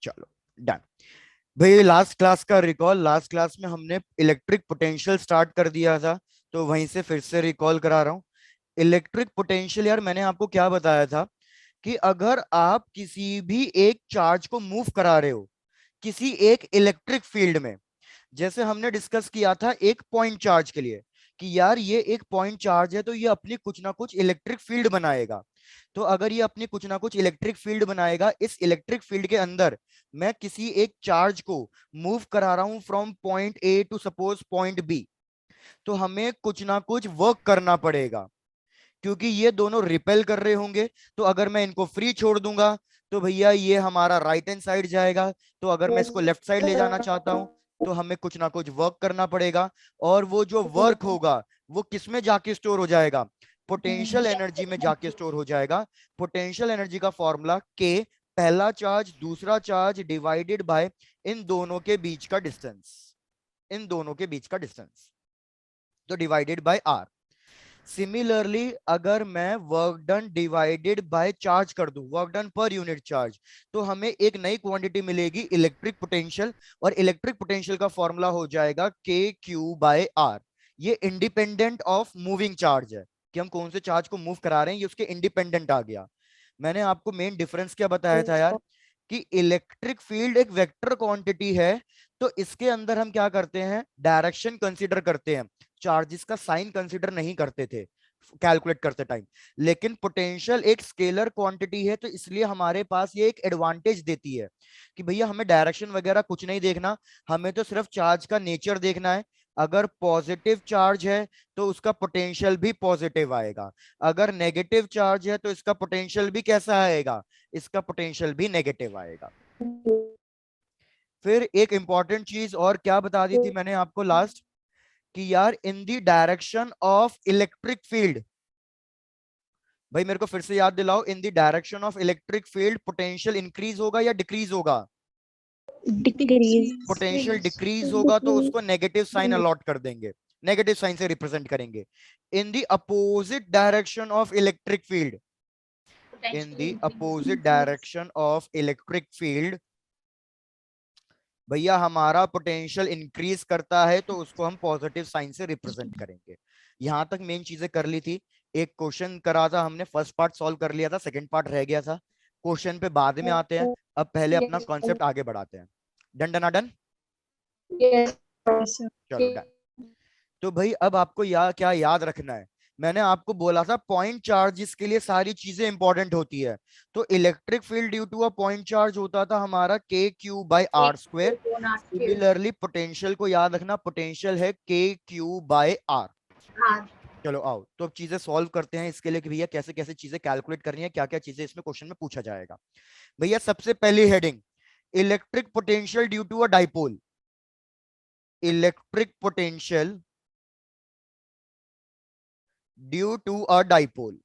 चलो डन। भाई last class का रिकॉल, लास्ट क्लास में हमने इलेक्ट्रिक पोटेंशियल स्टार्ट कर दिया था, तो वहीं से फिर से रिकॉल करा रहा हूँ। इलेक्ट्रिक पोटेंशियल यार मैंने आपको क्या बताया था कि अगर आप किसी भी एक चार्ज को मूव करा रहे हो किसी एक इलेक्ट्रिक फील्ड में, जैसे हमने डिस्कस किया था एक पॉइंट चार्ज के लिए कि यार ये एक पॉइंट चार्ज है तो ये अपनी कुछ ना कुछ इलेक्ट्रिक फील्ड बनाएगा। तो अगर ये अपनी कुछ ना कुछ इलेक्ट्रिक फील्ड बनाएगा, इस इलेक्ट्रिक फील्ड के अंदर मैं किसी एक चार्ज को मूव करा रहा हूं from point A to suppose point B, तो हमें कुछ ना कुछ वर्क करना पड़ेगा क्योंकि ये दोनों रिपेल कर रहे होंगे। तो अगर मैं इनको फ्री छोड़ दूंगा तो भैया ये हमारा राइट हैंड साइड जाएगा, तो अगर मैं इसको लेफ्ट साइड ले जाना चाहता हूं तो हमें कुछ ना कुछ वर्क करना पड़ेगा। और वो जो वर्क होगा वो किस में जाके स्टोर हो जाएगा? पोटेंशियल एनर्जी में जाके स्टोर हो जाएगा। पोटेंशियल एनर्जी का फॉर्मूला के, पहला चार्ज दूसरा चार्ज डिवाइडेड बाय इन दोनों के बीच का डिस्टेंस, इन दोनों के बीच का डिस्टेंस, तो डिवाइडेड बाय आर। सिमिलरली अगर मैं work done divided by charge कर दूं, work done per unit charge, तो हमें एक नई क्वांटिटी मिलेगी इलेक्ट्रिक पोटेंशियल, और इलेक्ट्रिक पोटेंशियल का फॉर्मूला हो जाएगा के क्यू बाय आर। ये इंडिपेंडेंट ऑफ मूविंग चार्ज है कि हम कौन से चार्ज को मूव करा रहे हैं, ये उसके इंडिपेंडेंट आ गया। मैंने आपको मेन डिफरेंस क्या बताया था यार कि इलेक्ट्रिक फील्ड एक वेक्टर क्वांटिटी है, तो इसके अंदर हम क्या करते हैं, डायरेक्शन कंसीडर करते हैं, चार्जेस का साइन कंसीडर नहीं करते थे कैलकुलेट करते टाइम। लेकिन पोटेंशियल एक स्केलर क्वांटिटी है, तो इसलिए हमारे पास ये एक एडवांटेज देती है कि भैया हमें डायरेक्शन वगैरह कुछ नहीं देखना, हमें तो सिर्फ चार्ज का नेचर देखना है। अगर पॉजिटिव चार्ज है तो उसका पोटेंशियल भी पॉजिटिव आएगा, अगर नेगेटिव चार्ज है तो इसका पोटेंशियल भी कैसा आएगा, इसका पोटेंशियल भी नेगेटिव आएगा। फिर एक इंपॉर्टेंट चीज और क्या बता दी थी मैंने आपको लास्ट, कि यार इन the direction of electric field, भाई मेरे को फिर से याद दिलाओ, इन the direction of electric field potential increase होगा या डिक्रीज होगा? डिक्रीज। पोटेंशियल डिक्रीज होगा तो उसको नेगेटिव साइन अलॉट कर देंगे, नेगेटिव साइन से रिप्रेजेंट करेंगे। In the opposite direction of electric field, in the opposite direction of electric field, भैया हमारा पोटेंशियल इंक्रीज करता है तो उसको हम पॉजिटिव साइन से रिप्रेजेंट करेंगे। यहां तक मेन चीजें कर ली थी। एक क्वेश्चन करा था हमने, फर्स्ट पार्ट सॉल्व कर लिया था, सेकंड पार्ट रह गया था। क्वेश्चन पे बाद में आते हैं, अब पहले अपना कॉन्सेप्ट आगे बढ़ाते हैं। डन डन डन, चलो डन। तो भाई अब आपको क्या याद रखना है, मैंने आपको बोला था पॉइंट चार्जेस के लिए सारी चीजें इंपॉर्टेंट होती है। तो electric field due to a point charge होता था हमारा k q by r square. Similarly potential को याद रखना, पोटेंशियल है के क्यू बाय आर। चलो आओ तो अब चीजें सॉल्व करते हैं इसके लिए कि भैया कैसे कैसे चीजें कैलकुलेट करनी है, क्या क्या चीजें इसमें क्वेश्चन में पूछा जाएगा। भैया सबसे पहली heading, electric potential due to a dipole. Electric potential due to a dipole.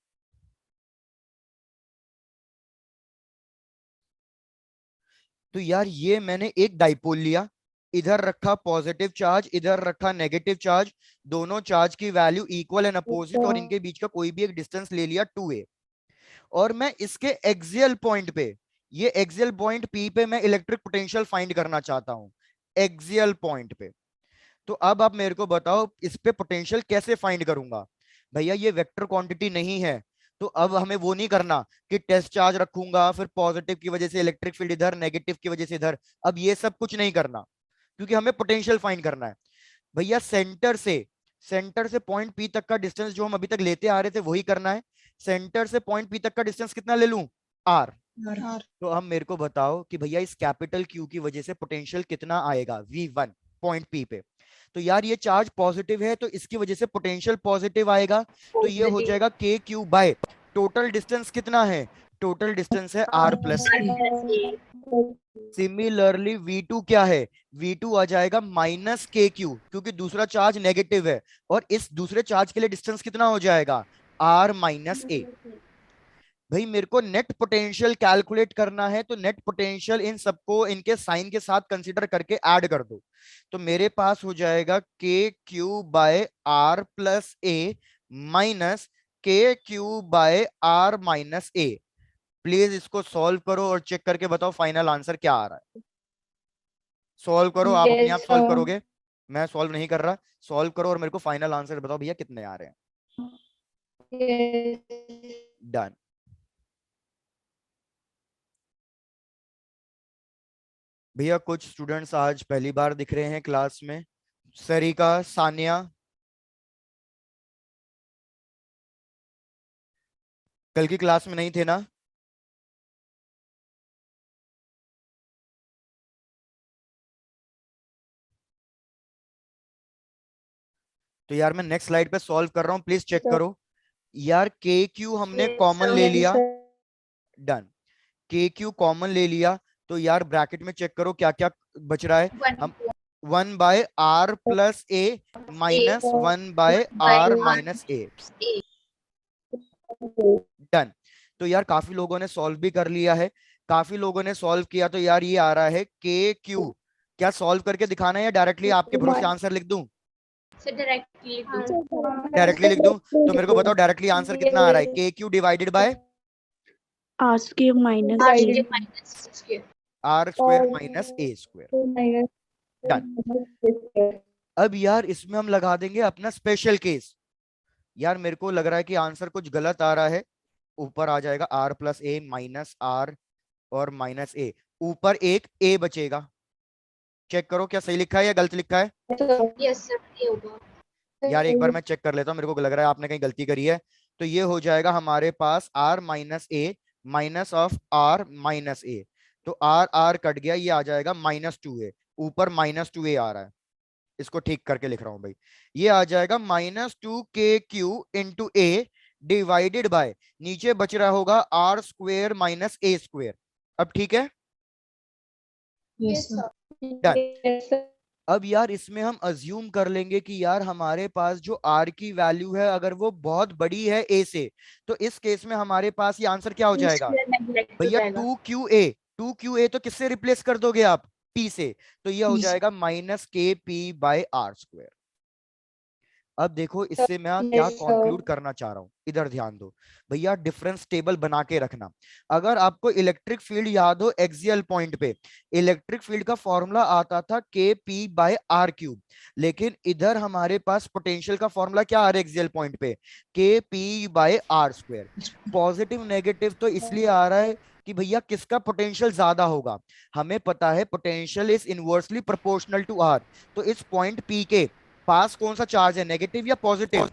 तो यार ये मैंने एक डाइपोल लिया, इधर रखा पॉजिटिव चार्ज, इधर रखा नेगेटिव चार्ज, दोनों चार्ज की वैल्यू इक्वल एंड अपोजिट, और इनके बीच का कोई भी एक डिस्टेंस ले लिया 2a। और मैं इसके एक्सियल पॉइंट पे, ये एक्सियल पॉइंट P पे मैं इलेक्ट्रिक पोटेंशियल फाइंड करना चाहता हूं, एक्सियल पॉइंट पे। तो अब आप मेरे को बताओ इस पे पोटेंशियल कैसे फाइंड करूंगा? भैया ये वेक्टर क्वांटिटी नहीं है, तो अब हमें वो नहीं करना कि टेस्ट चार्ज रखूंगा फिर पॉजिटिव की वजह से इलेक्ट्रिक फील्ड इधर, नेगेटिव की वजह से इधर, अब ये सब कुछ नहीं करना, क्योंकि हमें पोटेंशियल फाइंड करना है। भैया सेंटर से पॉइंट पी तक का डिस्टेंस जो हम अभी तक लेते आ रहे थे वही करना है। सेंटर से पॉइंट पी तक का डिस्टेंस कितना ले लूं? आर। तो अब मेरे को बताओ कि भैया इस कैपिटल क्यू की वजह से पोटेंशियल कितना आएगा V1 पॉइंट पी पे। तो यार ये चार्ज पॉजिटिव है तो इसकी वजह से पोटेंशियल पॉजिटिव आएगा, तो ये हो जाएगा k q by total distance कितना है, टोटल डिस्टेंस है r plus a. Similarly V2 क्या है, V2 आ जाएगा माइनस के क्यू, क्योंकि दूसरा चार्ज नेगेटिव है, और इस दूसरे चार्ज के लिए डिस्टेंस कितना हो जाएगा, आर माइनस ए। भाई मेरे को नेट पोटेंशियल कैलकुलेट करना है, तो नेट पोटेंशियल इन सबको इनके साइन के साथ कंसीडर करके ऐड कर दो। तो मेरे पास हो जाएगा k q by r plus a minus k q by r minus a please इसको सॉल्व करो और चेक करके बताओ फाइनल आंसर क्या आ रहा है। सॉल्व करो, आप अपने आप Yes, सॉल्व sir. करोगे, मैं सॉल्व नहीं कर रहा। सॉल्व करो और मेरे को फाइनल आंसर बताओ भैया कितने आ रहे हैं। Yes. डन। भैया कुछ स्टूडेंट्स आज पहली बार दिख रहे हैं क्लास में। सरिका, सानिया, कल की क्लास में नहीं थे ना? तो यार मैं नेक्स्ट स्लाइड पे सॉल्व कर रहा हूँ, प्लीज चेक Sir. करो। यार के क्यू हमने Yes, कॉमन sir. ले Yes, लिया। sir. डन। के क्यू कॉमन ले लिया, तो यार ब्रैकेट में चेक करो क्या क्या बच रहा है। हम 1/r+a माइनस 1/r-a। डन। तो यार काफी लोगों ने सॉल्व भी कर लिया है, काफी लोगों ने सॉल्व किया। तो यार ये आ रहा है के क्यू। क्या सॉल्व करके दिखाना है या डायरेक्टली आपके भरोसे आंसर लिख दूं? से डायरेक्टली लिख दो। डायरेक्टली लिख दूं? तो मेरे को बताओ डायरेक्टली आंसर कितना आ रहा है। K q divided by R square minus r A. Square minus square. R square minus a square. Done. अब यार इसमें हम लगा देंगे अपना स्पेशल केस। यार मेरे को लग रहा है कि आंसर कुछ गलत आ रहा है। ऊपर आ जाएगा r+a माइनस आर और माइनस ए, ऊपर एक ए बचेगा। चेक करो क्या सही लिखा है या गलत लिखा है। यस सर, ये होगा। यार एक बार मैं चेक कर लेता हूँ, मेरे को लग रहा है आपने कहीं गलती करी है। तो ये हो जाएगा हमारे पास r-a माइनस ऑफ r-a। तो आर आर कट गया, ये आ जाएगा -2a। ऊपर -2a आ रहा है, इसको ठीक करके लिख रहा हूं भाई। ये आ जाएगा -2kq into A divided by, नीचे बच रहा होगा r square minus a square. अब ठीक है। Yes sir. Done. Yes, sir. अब यार इसमें हम अज्यूम कर लेंगे कि यार हमारे पास जो आर की वैल्यू है अगर वो बहुत बड़ी है ए से, तो इस केस में हमारे पास ये आंसर क्या हो ई जाएगा स्क्वायर नेगलेक्ट हो भैया। जाएगा। 2qa तो किससे रिप्लेस कर दोगे आप, p से। तो ये हो जाएगा -kp/r²। अब देखो इससे मैं क्या Yes, sir. कंक्लूड करना चाह रहा हूं, इधर ध्यान दो भैया। डिफरेंस टेबल बना के रखना। अगर आपको इलेक्ट्रिक फील्ड याद हो एक्सियल पॉइंट पे, इलेक्ट्रिक फील्ड का फॉर्मूला आता था kp/r³। लेकिन इधर हमारे पास पोटेंशियल का फॉर्मूला क्या आ रहा है एक्सियल पॉइंट पे, kp/r²। पॉजिटिव नेगेटिव तो इसलिए आ रहा है कि भैया किसका पोटेंशियल ज्यादा होगा। हमें पता है potential is inversely proportional to r. तो इस पॉइंट पी के पास कौन सा चार्ज है, नेगेटिव या पॉजिटिव।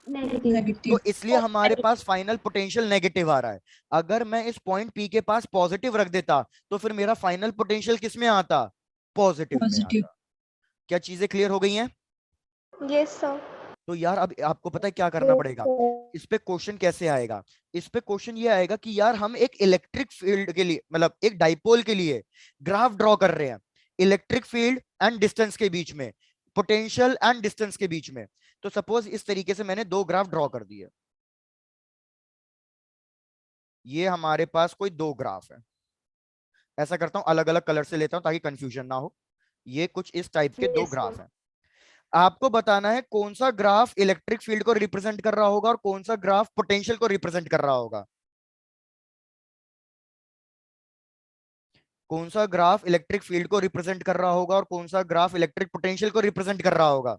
तो इसलिए हमारे पास फाइनल पोटेंशियल नेगेटिव आ रहा है। अगर मैं इस पॉइंट पी के पास पॉजिटिव रख देता तो फिर मेरा फाइनल पोटेंशियल किस में आता, पॉजिटिव में आता। क्या चीजें क्लियर हो गई हैं। Yes, sir. तो यार अब आपको पता है क्या करना Yes, पड़ेगा। sir. इस पे क्वेश्चन कैसे आएगा, इस पे क्वेश्चन ये आएगा कि यार हम एक इलेक्ट्रिक फील्ड के लिए, मतलब एक डाइपोल के लिए ग्राफ ड्रॉ कर रहे हैं, इलेक्ट्रिक फील्ड एंड डिस्टेंस के बीच में, पोटेंशियल एंड डिस्टेंस के बीच में। तो सपोज इस तरीके से मैंने दो ग्राफ ड्रॉ कर दिए। ये हमारे पास कोई दो ग्राफ है। ऐसा करता हूं अलग अलग कलर से लेता हूं ताकि कंफ्यूजन ना हो। ये कुछ इस टाइप के दो यस ग्राफ सर। हैं। आपको बताना है कौन सा ग्राफ इलेक्ट्रिक फील्ड को रिप्रेजेंट कर रहा होगा और कौन सा ग्राफ पोटेंशियल को रिप्रेजेंट कर रहा होगा। कौन सा ग्राफ इलेक्ट्रिक फील्ड को रिप्रेजेंट कर रहा होगा और कौन सा ग्राफ इलेक्ट्रिक पोटेंशियल को रिप्रेजेंट कर रहा होगा।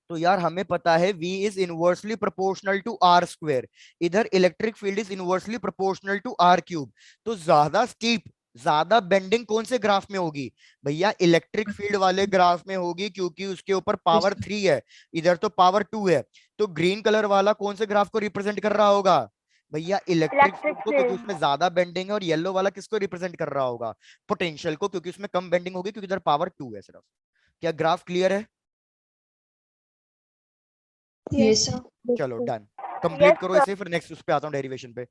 तो यार हमें पता है V is inversely proportional to r square, इधर electric field is inversely proportional to r³। तो ज्यादा स्टीप, ज्यादा बेंडिंग कौन से ग्राफ में होगी भैया, इलेक्ट्रिक फील्ड वाले ग्राफ में होगी, क्योंकि उसके ऊपर पावर 3 है, इधर तो पावर 2 है। तो ग्रीन कलर वाला कौन से ग्राफ को रिप्रेजेंट कर रहा होगा भैया, इलेक्ट्रिक फील्ड को, क्योंकि उसमें ज्यादा बेंडिंग है। और येलो वाला किसको रिप्रेजेंट कर रहा होगा, पोटेंशियल को, क्योंकि उसमें कम बेंडिंग होगी, क्योंकि इधर पावर 2 है सिर्फ। क्या ग्राफ क्लियर है। Yes, sir. चलो डन। कंप्लीट करो इसे, फिर नेक्स्ट उस पे आता हूँ डेरिवेशन पे।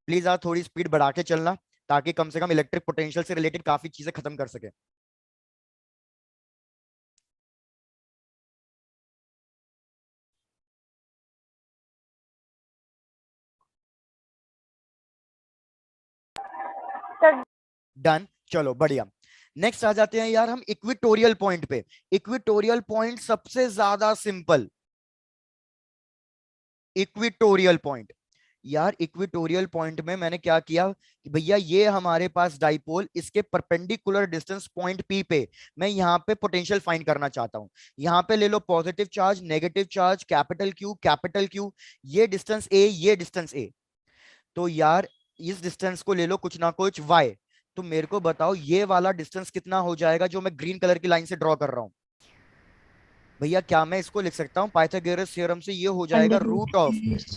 प्लीज आप थोड़ी स्पीड बढ़ा के चलना, ताकि कम से कम इलेक्ट्रिक पोटेंशियल से रिलेटेड काफी चीजें खत्म कर सके। डन। चलो बढ़िया। नेक्स्ट आ जाते हैं यार हम इक्विटोरियल पॉइंट पे। इक्विटोरियल पॉइंट सबसे ज्यादा सिंपल। इक्विटोरियल पॉइंट यार इक्वेटोरियल पॉइंट में मैंने क्या किया कि भैया ये हमारे पास डाइपोल, इसके परपेंडिकुलर डिस्टेंस पॉइंट पी पे मैं यहाँ पे पोटेंशियल फाइंड करना चाहता हूँ। यहाँ पे ले लो positive charge, negative charge, capital Q, ये डिस्टेंस ए, ये डिस्टेंस ए। तो यार इस डिस्टेंस को ले लो कुछ ना कुछ y। तो मेरे को बताओ ये वाला डिस्टेंस कितना हो जाएगा जो मैं ग्रीन कलर की लाइन से ड्रॉ कर रहा हूं। भैया क्या मैं इसको लिख सकता हूँ पाइथागोरस थ्योरम से, ये हो जाएगा root of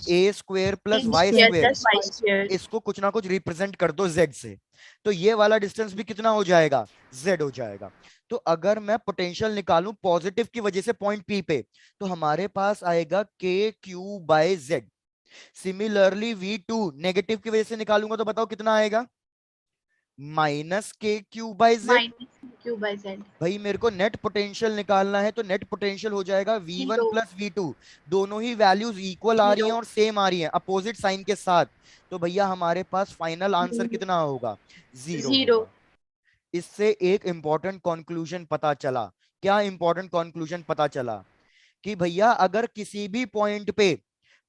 a square plus y Square square. plus y square. इसको कुछ ना कुछ रिप्रेजेंट कर दो z से, तो ये वाला डिस्टेंस भी कितना हो जाएगा, z हो जाएगा। तो अगर मैं पोटेंशियल निकालूं पॉजिटिव की वजह से पॉइंट p पे, तो हमारे पास आएगा k q by z। Similarly V2 negative की वजह से निकालूंगा तो बताओ कितना आएगा, minus k q by z. Minus q by z. भाई मेरे को नेट पोटेंशियल निकालना है, तो नेट पोटेंशियल हो जाएगा V1 Zero. Plus V2। दोनों ही वैल्यूज इक्वल आ रही हैं Zero. और सेम आ रही हैं अपोजिट साइन के साथ। तो भैया हमारे पास फाइनल आंसर कितना होगा, जीरो Zero. होगा। इससे एक इंपॉर्टेंट कंक्लूजन पता चला। क्या इंपॉर्टेंट कंक्लूजन पता चला, कि भैया अगर किसी भी पॉइंट पे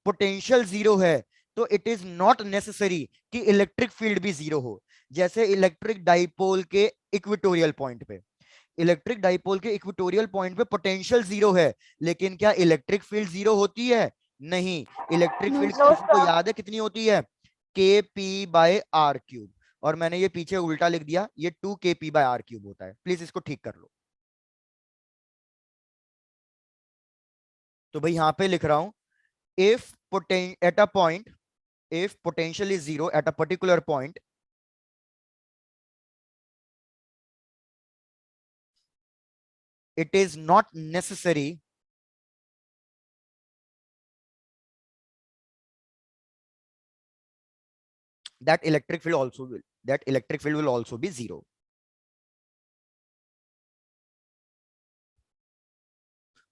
पोटेंशियल जीरो है तो इट इज नॉट नेसेसरी कि इलेक्ट्रिक फील्ड भी जीरो हो। जैसे इलेक्ट्रिक डाइपोल के इक्वेटोरियल पॉइंट पे, इलेक्ट्रिक डाइपोल के इक्वेटोरियल पॉइंट पे पोटेंशियल जीरो है, लेकिन क्या इलेक्ट्रिक फील्ड जीरो होती है, नहीं। इलेक्ट्रिक फील्ड किसको याद है कितनी होती है, के पी बाय आर क्यूब। और मैंने ये पीछे उल्टा लिख दिया, ये 2 के पी बाय आर क्यूब होता है, प्लीज इसको ठीक कर लो। तो भाई यहां पे लिख रहा हूं, if at a point, if potential is zero at a particular point, it is not necessary that electric field will also be zero।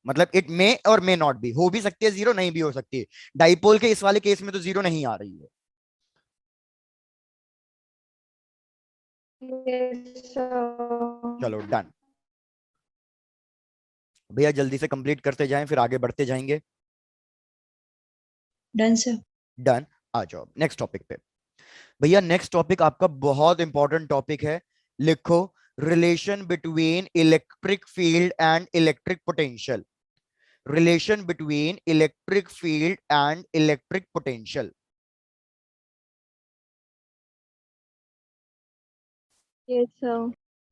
मतलब इट मे और मे नॉट बी, हो भी सकती है जीरो, नहीं भी हो सकती है। डाइपोल के इस वाले केस में तो जीरो नहीं आ रही है। Yes, sir. चलो डन भैया, जल्दी से कंप्लीट करते जाएं फिर आगे बढ़ते जाएंगे। Done sir. डन। आ जाओ नेक्स्ट टॉपिक पे। भैया नेक्स्ट टॉपिक आपका बहुत इंपॉर्टेंट टॉपिक है, लिखो, relation between electric field and electric potential. Relation between electric field and electric potential. Yes, sir.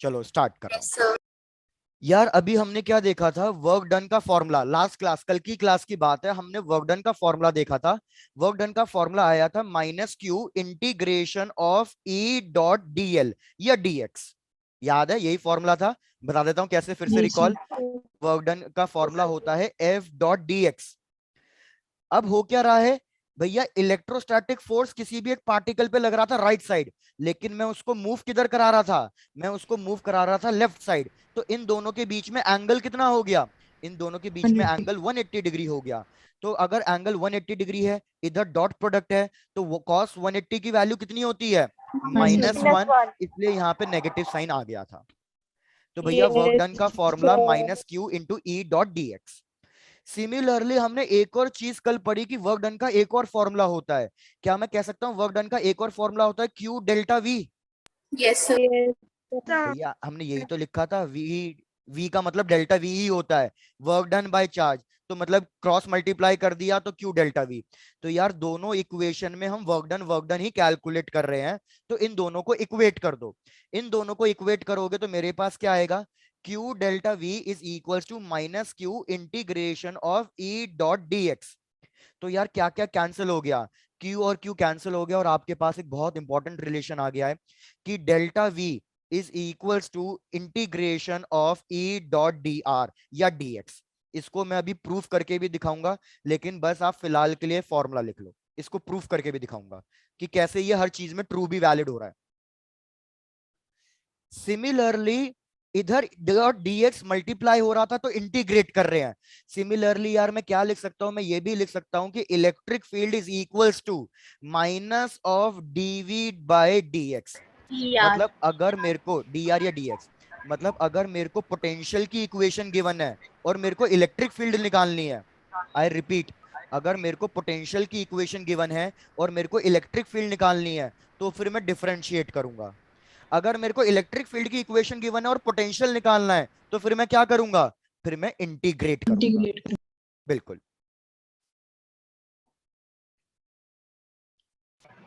चलो स्टार्ट करो। Yes, sir. यार अभी हमने क्या देखा था, वर्क डन का फॉर्मूला। लास्ट क्लास, कल की क्लास की बात है, हमने वर्क डन का फॉर्मूला देखा था। वर्क डन का फॉर्मूला आया था minus q integration of E dot D L या डी एक्स। याद है यही फॉर्मूला था, बता देता हूं कैसे फिर से Yes, रिकॉल। वर्क डन का फॉर्मूला होता है एफ डॉट डी एक्स। अब हो क्या रहा है भैया, इलेक्ट्रोस्टैटिक फोर्स किसी भी एक पार्टिकल पे लग रहा था राइट साइड, लेकिन मैं उसको मूव किधर करा रहा था, मैं उसको मूव करा रहा था लेफ्ट साइड। तो इन दोनों के बीच में एंगल कितना हो गया, इन दोनों के बीच में 180 एंगल 180 डिग्री हो गया। तो अगर एंगल 180 डिग्री है, इधर डॉट प्रोडक्ट है, तो वो cos 180 की वैल्यू कितनी होती है, Minus -1। इसलिए यहाँ पे नेगेटिव साइन आ गया था। तो भैया वर्क डन का फॉर्मूला माइनस क्यू इंटू ई डॉट डी एक्स। सिमिलरली हमने एक और चीज कल पढ़ी कि वर्क डन का एक और फॉर्मूला होता है। क्या मैं कह सकता हूँ वर्क डन का एक और फॉर्मूला होता है Q delta we. Yes, sir. Yes, sir. भैया हमने यही तो लिखा था, वी का मतलब डेल्टा वी ही होता है, वर्क डन बाय चार्ज। तो मतलब क्रॉस मल्टीप्लाई कर दिया तो क्यू डेल्टा वी। तो यार दोनों इक्वेशन में हम वर्क डन ही कैलकुलेट कर रहे हैं, तो इन दोनों को इक्वेट कर दो। इन दोनों को इक्वेट करोगे तो मेरे पास क्या आएगा, q delta we is equals to minus q integration of E dot d x. तो यार क्या क्या कैंसिल हो गया, क्यू और क्यू कैंसिल हो गया, और आपके पास एक बहुत इंपॉर्टेंट रिलेशन आ गया है कि delta we is equals to integration of E dot d r या डी एक्स। इसको मैं अभी प्रूफ करके भी दिखाऊंगा, लेकिन बस आप फिलहाल के लिए फॉर्मूला लिख लो। इसको प्रूफ करके भी दिखाऊंगा कि कैसे ये हर चीज में ट्रू भी वैलिड हो रहा है। सिमिलरली इधर डॉट डीएक्स मल्टीप्लाई हो रहा था तो इंटीग्रेट कर रहे हैं। सिमिलरली यार मैं क्या लिख सकता हूं, मैं ये भी लिख सकता हूं कि electric field is equals to minus of dV by dx. PR. मतलब अगर मेरे को डी आर या डी एक्स, मतलब अगर मेरे को पोटेंशियल की इक्वेशन गिवन है और मेरे को इलेक्ट्रिक फील्ड निकालनी है, आई रिपीट, अगर मेरे को पोटेंशियल की इक्वेशन गिवन है और मेरे को इलेक्ट्रिक फील्ड निकालनी है तो फिर मैं डिफरेंशिएट करूंगा। अगर मेरे को इलेक्ट्रिक फील्ड की इक्वेशन गिवन है और पोटेंशियल निकालना है तो फिर मैं क्या करूंगा, फिर मैं इंटीग्रेट करूंगा। इंटीग्रेट। बिल्कुल।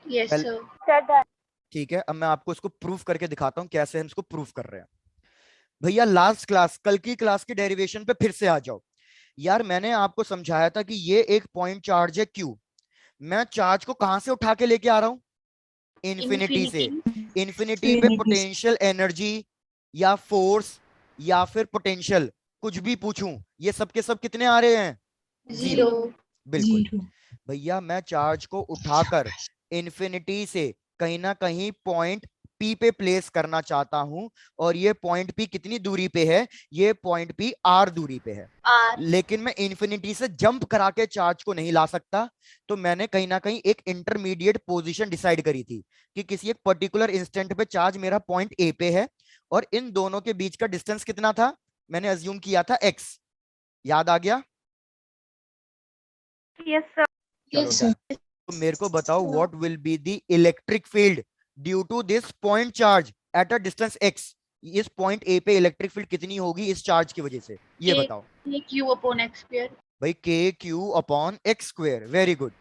Yes, Well, sir. Sir, done. ठीक है, अब मैं आपको इसको प्रूफ करके दिखाता हूं कैसे हम इसको प्रूफ कर रहे हैं। भैया लास्ट क्लास, कल की क्लास की डेरिवेशन पे फिर से आ जाओ। यार मैंने आपको समझाया था कि ये एक पॉइंट चार्ज है क्यू, मैं चार्ज को कहां से उठा के लेके आ रहा हूं, इन्फिनिटी से। Infinity. इन्फिनिटी पे पोटेंशियल एनर्जी या फोर्स या फिर पोटेंशियल, कुछ भी पूछूं, ये सब के सब कितने आ रहे हैं, 0। 0. बिल्कुल। जीरो। भैया मैं चार्ज को उठाकर इन्फिनिटी से कहीं ना कहीं पॉइंट पी पे प्लेस करना चाहता हूं, और ये पॉइंट पी कितनी दूरी पे है, ये पॉइंट पी आर दूरी पे है। R. लेकिन मैं इन्फिनिटी से जंप करा के चार्ज को नहीं ला सकता, तो मैंने कहीं ना कहीं एक इंटरमीडिएट पोजीशन डिसाइड करी थी कि किसी एक पर्टिकुलर इंस्टेंट पे चार्ज मेरा पॉइंट ए पे है, और इन दोनों के बीच का डिस्टेंस कितना था, मैंने अज्यूम किया था एक्स। याद आ गया? Yes, sir. चलो Yes, डन। sir. तो मेरे को बताओ what will be the electric field due to this point charge at a distance x। इस पॉइंट ए पे इलेक्ट्रिक फील्ड कितनी होगी इस चार्ज की वजह से, ये K- बताओ। Q upon X square. भाई के Q upon x square, very good.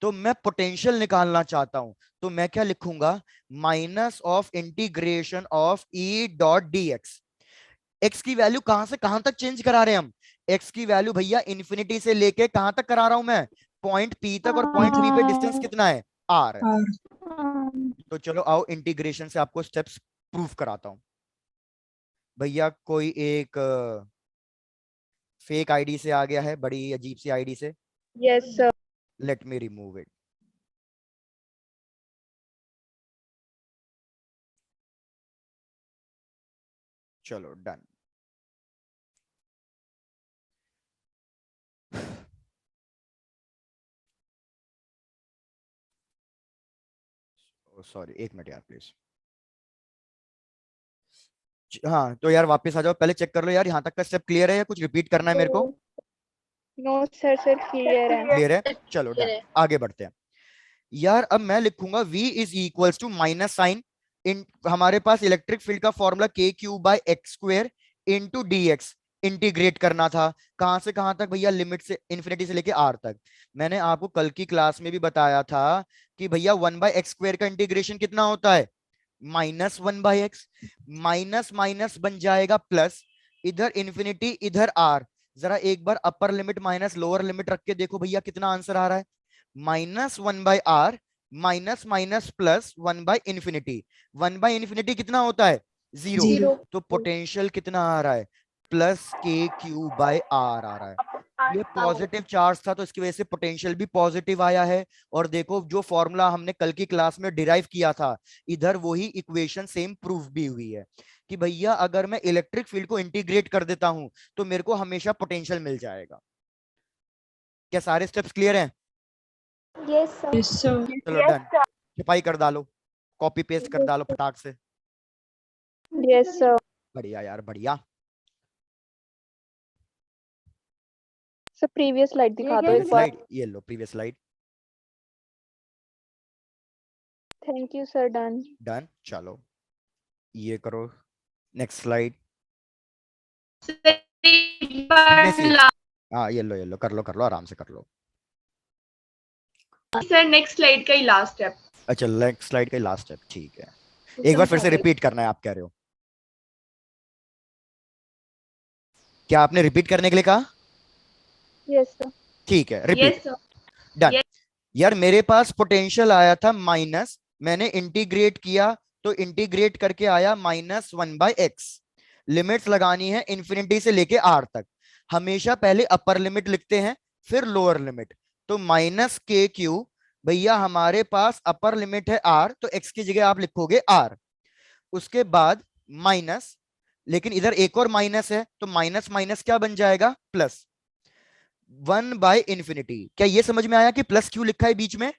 तो मैं पोटेंशियल निकालना चाहता हूं, तो मैं क्या लिखूंगा, minus of integration of E dot d x. X की वैल्यू कहां से कहां तक चेंज करा रहे हैं हम, एक्स की वैल्यू भैया इन्फिनिटी से लेके कहां तक करा रहा हूं मैं, पॉइंट पी तक, और पॉइंट पी पे डिस्टेंस कितना है, आर। आर। तो चलो आओ इंटीग्रेशन से आपको स्टेप्स प्रूफ कराता हूं। भैया कोई एक फेक आईडी से आ गया है, बड़ी अजीब सी आईडी से, Yes, sir. Let me remove it. चलो डन। सॉरी, एक मिनट यार प्लीज। हाँ तो यार वापस आ जाओ, पहले चेक कर लो यार यहाँ तक का स्टेप क्लियर है या कुछ रिपीट करना है मेरे को। No, sir, sir, clear है. क्लियर है, चलो Clear डन, है. आगे बढ़ते हैं। यार अब मैं लिखूंगा v is equals to minus sign in, हमारे पास इलेक्ट्रिक फील्ड का formula k q by x square into d x. Integrate करना था कहां से कहां तक भैया, लिमिट से इन्फिनिटी से लेके आर तक। मैंने आपको कल की क्लास में भी बताया था कि भैया 1/x स्क्वेयर का इंटीग्रेशन कितना होता है, -1/x। माइनस माइनस बन जाएगा प्लस, इधर इन्फिनिटी इधर आर। जरा एक बार upper limit minus lower limit रख के देखो भैया कितना आंसर आ रहा है, -1/r माइनस माइनस प्लस 1/इन्फिनिटी। 1/इन्फिनिटी कितना होता है, 0। 0. तो पोटेंशियल कितना आ रहा है, प्लस के क्यू बाय आर आ रहा है। ये पॉजिटिव चार्ज था तो इसकी वजह से पोटेंशियल भी पॉजिटिव आया है। और देखो जो फॉर्मूला हमने कल की क्लास में डिराइव किया था, इधर वही इक्वेशन सेम प्रूफ भी हुई है कि भैया अगर मैं इलेक्ट्रिक फील्ड को इंटीग्रेट कर देता हूं तो मेरे को हमेशा पोटेंशियल मिल जाएगा। क्या सारे स्टेप्स क्लियर हैं? Yes, sir. Yes sir. चलो डन, छपाई कर डालो, कॉपी पेस्ट कर डालो फटाक से। Yes, sir. बढ़िया यार बढ़िया। Sir, previous slide दिखा दो एक बार. स्लाइड ये लो, previous slide. Thank you, sir. Done. Done, चलो ये करो, नेक्स्ट स्लाइड। हाँ ये लो कर लो आराम से कर लो। सर नेक्स्ट स्लाइड का ही लास्ट है। अच्छा नेक्स्ट स्लाइड का लास्ट स्टेप, ठीक है। एक बार फिर से रिपीट करना है आप कह रहे हो, क्या आपने रिपीट करने के लिए कहा? Yes, sir. ठीक है रिपीट, यस सर। डन। यार मेरे पास पोटेंशियल आया था माइनस, मैंने इंटीग्रेट किया तो इंटीग्रेट करके आया -1/x। लिमिट्स लगानी है इन्फिनिटी से लेके आर तक, हमेशा पहले अपर लिमिट लिखते हैं फिर लोअर लिमिट। तो माइनस के क्यू, भैया हमारे पास अपर लिमिट है आर तो एक्स की जगह आप लिखोगे आर, उसके बाद माइनस, लेकिन इधर एक और माइनस है तो माइनस माइनस क्या बन जाएगा, प्लस 1/इन्फिनिटी। क्या ये समझ में आया कि प्लस क्यों लिखा है बीच में?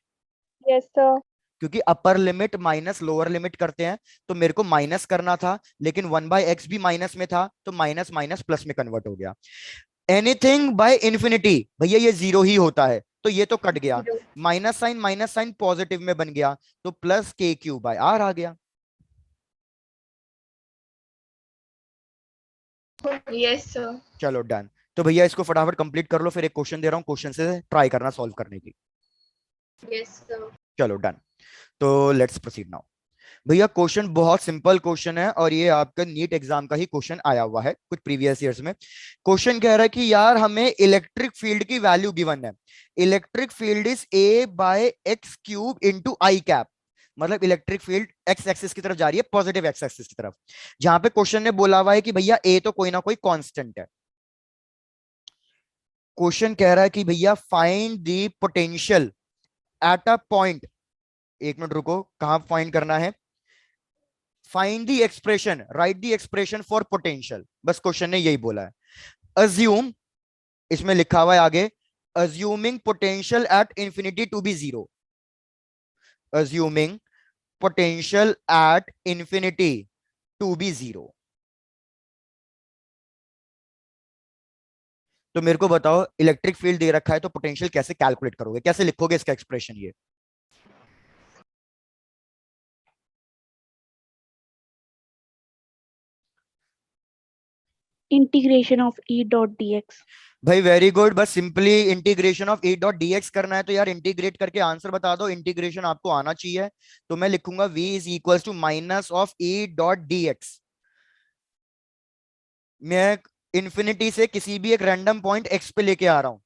Yes, sir. क्योंकि अपर लिमिट माइनस लोअर लिमिट करते हैं, तो मेरे को माइनस करना था लेकिन 1/x भी माइनस में था तो माइनस माइनस प्लस में कन्वर्ट हो गया। एनीथिंग बाय इन्फिनिटी, भैया ये जीरो ही होता है, तो ये तो कट गया। Zero. माइनस साइन पॉजिटिव में बन गया, तो प्लस के क्यू बाय आर आ गया। Yes, sir. चलो डन। तो भैया इसको फटाफट कंप्लीट कर लो, फिर एक क्वेश्चन दे रहा हूँ, क्वेश्चन से ट्राई करना सॉल्व करने की। Yes, sir. चलो डन। तो लेट्स प्रोसीड नाउ। भैया क्वेश्चन बहुत सिंपल क्वेश्चन है, और ये आपका नीट एग्जाम का ही क्वेश्चन आया हुआ है कुछ प्रीवियस ईयर्स में। क्वेश्चन कह रहा है कि यार हमें इलेक्ट्रिक फील्ड की वैल्यू गिवन है। Electric field is a by x cube into i cap. मतलब इलेक्ट्रिक फील्ड एक्स एक्सिस की तरफ जा रही है, पॉजिटिव एक्स एक्सिस की तरफ। जहां पे क्वेश्चन ने बोला हुआ है कि भैया ए तो कोई ना कोई कांस्टेंट है। क्वेश्चन कह रहा है कि भैया find the potential at a point. एक मिनट रुको, कहां फाइंड करना है? Find the expression, right the expression for potential, बस क्वेश्चन ने यही बोला है। अज्यूम, इसमें लिखा हुआ है आगे, assuming potential at infinity to be zero. Assuming potential at infinity to be zero. तो मेरे को बताओ, इलेक्ट्रिक फील्ड दे रखा है तो पोटेंशियल कैसे कैलकुलेट करोगे, कैसे लिखोगे इसका एक्सप्रेशन ये? Integration of E dot d x. भाई वेरी गुड, बस simply integration of E dot dx करना है, तो यार इंटीग्रेट करके आंसर बता दो, इंटीग्रेशन आपको आना चाहिए। तो मैं लिखूंगा v is equal to minus of E dot dx. मैं इंफिनिटी से किसी भी एक रैंडम पॉइंट x पे लेके आ रहा हूं।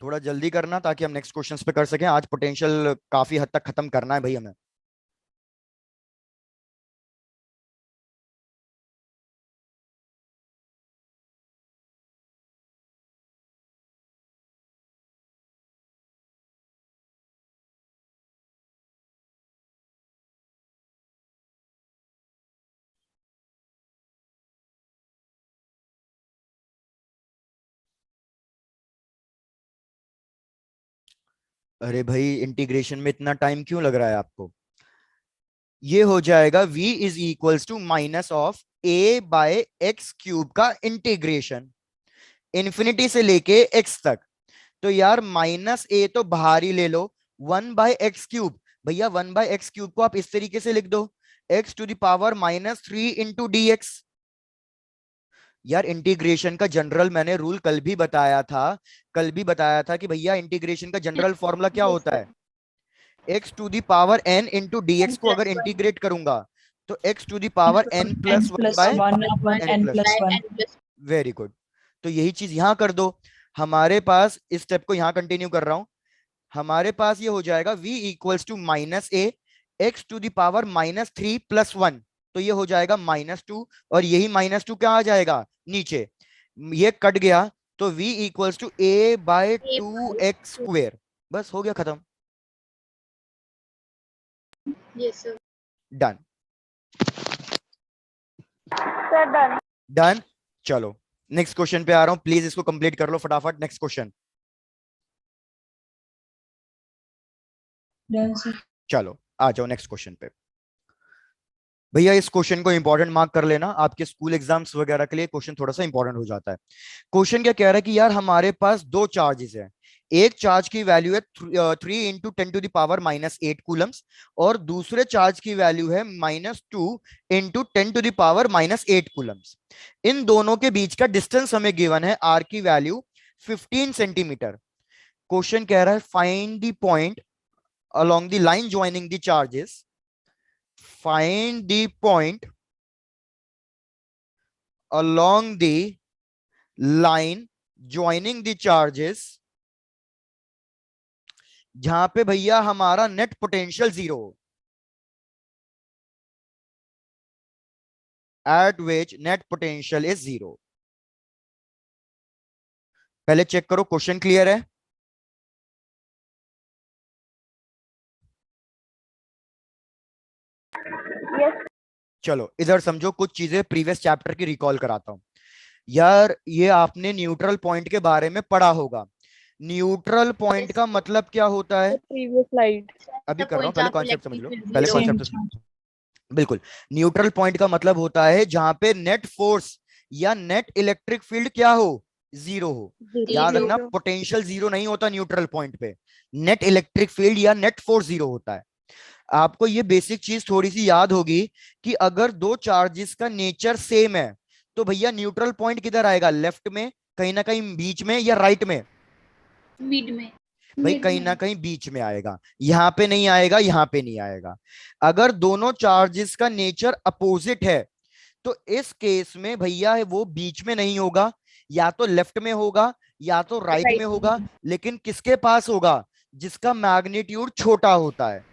थोड़ा जल्दी करना ताकि हम नेक्स्ट क्वेश्चंस पे कर सकें, आज पोटेंशियल काफी हद तक खत्म करना है भाई हमें। अरे भाई इंटीग्रेशन में इतना टाइम क्यों लग रहा है आपको? ये हो जाएगा v is equals to minus of a by x cube का इंटीग्रेशन इन्फिनिटी से लेके x तक। तो यार माइनस ए तो बाहर ही ले लो, 1/x³ भैया 1/x³ को आप इस तरीके से लिख दो, x⁻³ यार इंटीग्रेशन का जनरल मैंने रूल कल भी बताया था, कल भी बताया था कि भैया इंटीग्रेशन का जनरल फॉर्मूला क्या Yes, होता sir. है? x⁻n इंटू N dx को अगर plus one. इंटीग्रेट करूंगा तो x⁻n n plus one plus by 1 upon n n plus. plus By 1। N plus. Very good. तो यही चीज यहां कर दो। हमारे पास इस स्टेप को यहां कंटिन्यू कर रहा हूं, हमारे पास ये हो जाएगा v equals to minus a x⁻³ plus one. तो ये हो जाएगा -2, और यही -2 क्या आ जाएगा नीचे, ये कट गया, तो v equals to a by A to by x two. Square. बस हो गया खत्म। Yes, sir. Done. Sir done. Done. चलो नेक्स्ट क्वेश्चन पे आ रहा हूं, प्लीज इसको कंप्लीट कर लो फटाफट। Next question. Done sir. चलो आ जाओ नेक्स्ट क्वेश्चन पे। भैया इस क्वेश्चन को इंपॉर्टेंट मार्क कर लेना, आपके स्कूल एग्जाम्स वगैरह के लिए क्वेश्चन थोड़ा सा इंपॉर्टेंट हो जाता है। क्वेश्चन क्या कह रहा है कि यार हमारे पास दो चार्जेस हैं, एक चार्ज की वैल्यू है 3 × 10⁻⁸ कूलम्स, और दूसरे चार्ज की वैल्यू है -2 × 10⁻⁸ कूलम्स। इन दोनों के बीच का डिस्टेंस हमें गिवन है, आर की वैल्यू 15 सेंटीमीटर। क्वेश्चन कह रहा है find the point along the line joining the charges, find the point along the line joining the charges जहां पे भैया हमारा net potential zero, at which net potential is zero। पहले check करो question clear है? यस। चलो इधर समझो, कुछ चीजें प्रीवियस चैप्टर की रिकॉल कराता हूं। यार ये आपने न्यूट्रल पॉइंट के बारे में पढ़ा होगा। न्यूट्रल पॉइंट Yes, का sir. मतलब क्या होता The है? previous slide. अभी The कर रहा हूँ, point पहले of कॉन्सेप्ट समझ electric लो, field पहले zero. कॉन्सेप्ट बिल्कुल। न्यूट्रल पॉइंट का मतलब होता है जहां पे नेट फोर्स या नेट इलेक्ट्रिक फील्ड क्या हो, जीरो हो। याद Zero. रखना, Zero. पोटेंशियल जीरो नहीं होता न्यूट्रल पॉइंट पे, नेट इलेक्ट्रिक फील्ड या नेट फोर्स जीरो होता है। आपको ये बेसिक चीज थोड़ी सी याद होगी कि अगर दो चार्जेस का नेचर सेम है तो भैया न्यूट्रल पॉइंट किधर आएगा, लेफ्ट में, कहीं ना कहीं बीच में, या राइट में? Mid में. भाई Mid कहीं ना में. कहीं बीच में आएगा, यहाँ पे नहीं आएगा, यहाँ पे नहीं आएगा। अगर दोनों चार्जेस का नेचर अपोजिट है तो इस केस में भैया है वो बीच में नहीं होगा, या तो लेफ्ट में होगा या तो राइट में Right. होगा। लेकिन किसके पास होगा? जिसका मैग्नीट्यूड छोटा होता है।